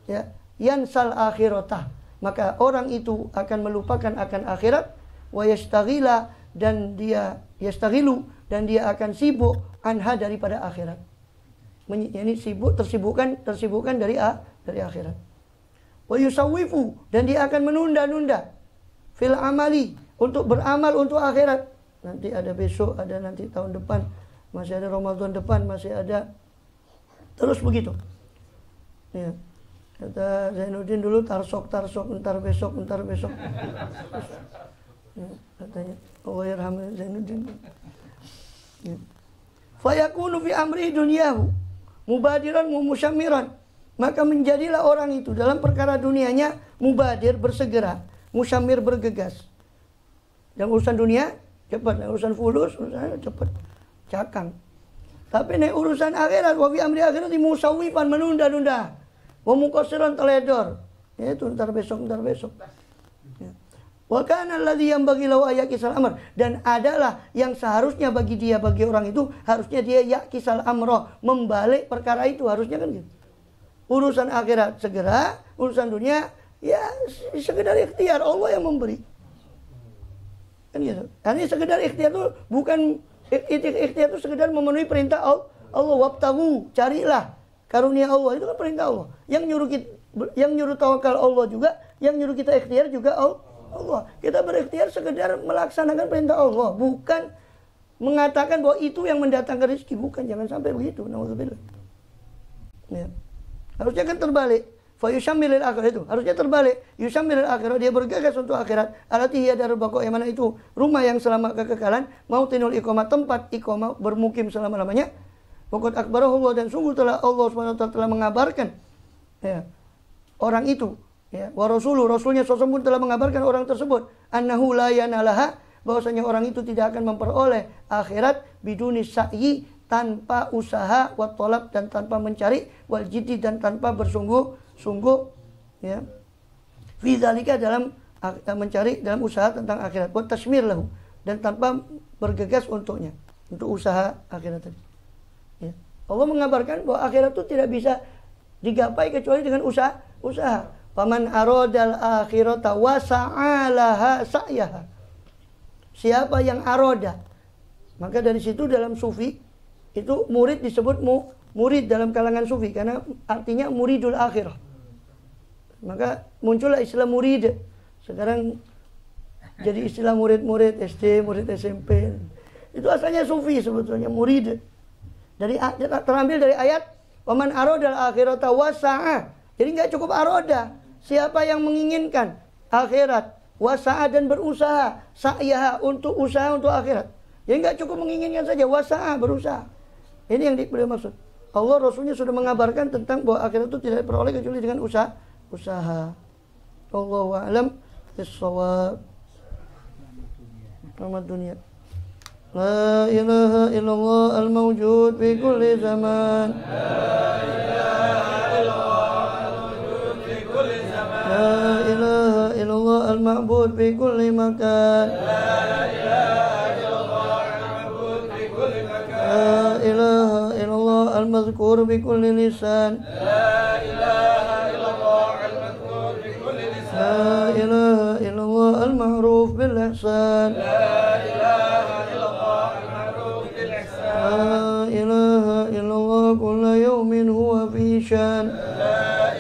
ya, yansal akhiratah, maka orang itu akan melupakan akan akhirat. Wa yastaghila, dan dia yastaghilu, dan dia akan sibuk anha, daripada akhirat. Ini tersibukkan dari akhirat. Wa yusawwifu, dan dia akan menunda-nunda fil amali, untuk beramal untuk akhirat. Nanti ada besok, ada nanti tahun depan, masih ada Ramadan depan, masih ada, terus begitu. Ya. Kata Zainuddin dulu, tarsok, entar besok. Ya, katanya Allah yarhamna Zainuddin. Ya. Fayakunu fi amri dunyahu mubadiran musyamiran, maka menjadilah orang itu dalam perkara dunianya mubadir, bersegera, musyamir, bergegas. Dan urusan dunia cepat, urusan fulus urusan cepat, cakang. Tapi nih urusan akhirat, wa fi amri akhirat musawwifan, menunda-nunda, wa muqassiran, teledor, yaitu entar besok. Ya. Wa kana alladhi yanbaghi lahu ayakisal amr, dan adalah yang seharusnya bagi dia, bagi orang itu, harusnya dia yakisal amro, membalik perkara itu, harusnya kan gitu. Urusan akhirat segera, urusan dunia ya sekedar ikhtiar, Allah yang memberi. Kan gitu. Ini sekedar ikhtiar itu bukan ikhtiar itu sekedar memenuhi perintah Allah, wabtagu, carilah karunia Allah, itu kan perintah Allah. Yang nyuruh tawakal Allah juga, yang nyuruh kita ikhtiar juga Allah. Kita berikhtiar sekedar melaksanakan perintah Allah, bukan mengatakan bahwa itu yang mendatangkan rezeki, bukan, jangan sampai begitu. Nauzubillah. Ya. Harusnya kan terbalik. Fa yusammilil akhirat, itu harusnya terbalik. Yusammilil akhirat, dia bergegas untuk akhirat. Alati hiya darul baqa, yang mana itu rumah yang selama kekekalan, mautinul iqamah, tempat iqamah, bermukim selama-lamanya. Waqad akbarahullah, dan sungguh telah Allah SWT telah mengabarkan, ya, orang itu, ya, wa rasulnya SAW pun telah mengabarkan orang tersebut, annahu la yanalaha, bahwasanya orang itu tidak akan memperoleh akhirat biduni sa'yi, tanpa usaha, wa tolab, dan tanpa mencari, wal jiddi, dan tanpa bersungguh-sungguh, ya, fi dzalika, dalam mencari, dalam usaha tentang akhirat, wa tasmir lahu, dan tanpa bergegas untuknya, untuk usaha akhirat tadi. Ya. Allah mengabarkan bahwa akhirat itu tidak bisa digapai kecuali dengan usaha. Faman aradal akhirata wa sa'alaha sa'yaha. Siapa yang aroda, maka dari situ dalam sufi itu murid disebut murid dalam kalangan sufi, karena artinya muridul akhirah. Maka muncullah istilah murid. Sekarang jadi istilah murid-murid SD, murid SMP. Itu asalnya sufi sebetulnya, murid. Terambil dari ayat waman aradal akhirata wasa'a. Jadi nggak cukup aroda. Siapa yang menginginkan akhirat, wasa'a dan berusaha, sa'yaha untuk usaha untuk akhirat. Jadi nggak cukup menginginkan saja, wasa'a berusaha. Ini yang beliau maksud. Allah Rasulnya sudah mengabarkan tentang bahwa akhirat itu tidak diperoleh kecuali dengan usaha. Allahu a'lam bis-shawab. Selamat dunia. La ilaha illallah al-mawjud fi kulli zaman. La ilaha illallah al-ma'bud fi kulli makan. La ilaha illallah al-mazkur bi kulli lisan. La ilaha illallah al-ma'ruf bil ihsan. La ilaha illallah kulla yawmin huwa fi shan. La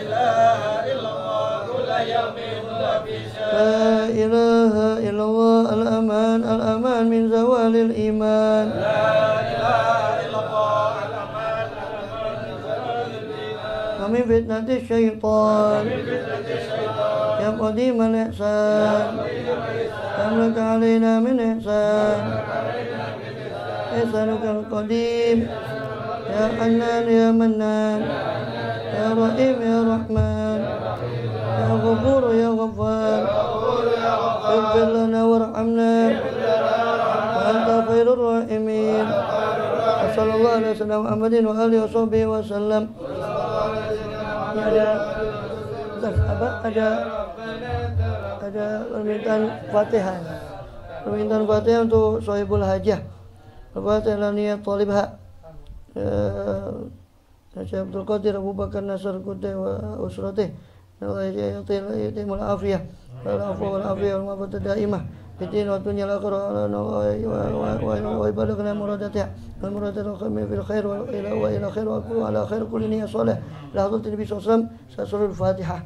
ilaha illallah al-aman min zawalil iman. Min fitnati syaitan ya qadim al-ihsan amlaka alaina min ihsan ihsanuka al-qadim ya hannan ya mannan ya rahim ya rahman ya ghafur ya ghaffar ighfir lana warhamna wa anta khairur rahimin. Sallallahu alaihi wasallam Muhammadin wa alihi washabihi wasallam. Ada permintaan Fatihah. Permintaan Fatihah untuk Sohibul Hajah. Al-Fatihah niyat talibha. Syekh Abdul Qadir Abu Bakar Nasr Qudai wa usratih. Yatimul afiyah. Wal afiyah wal mabata daimah. Fitin wa dunya al-akhirah wa ibadakna muradatiha wal muradatu fil khair wa ila khair wa ala khair kulli niyyah salih la hadratin nabi sallallahu alaihi wasallam surah al-Fatihah.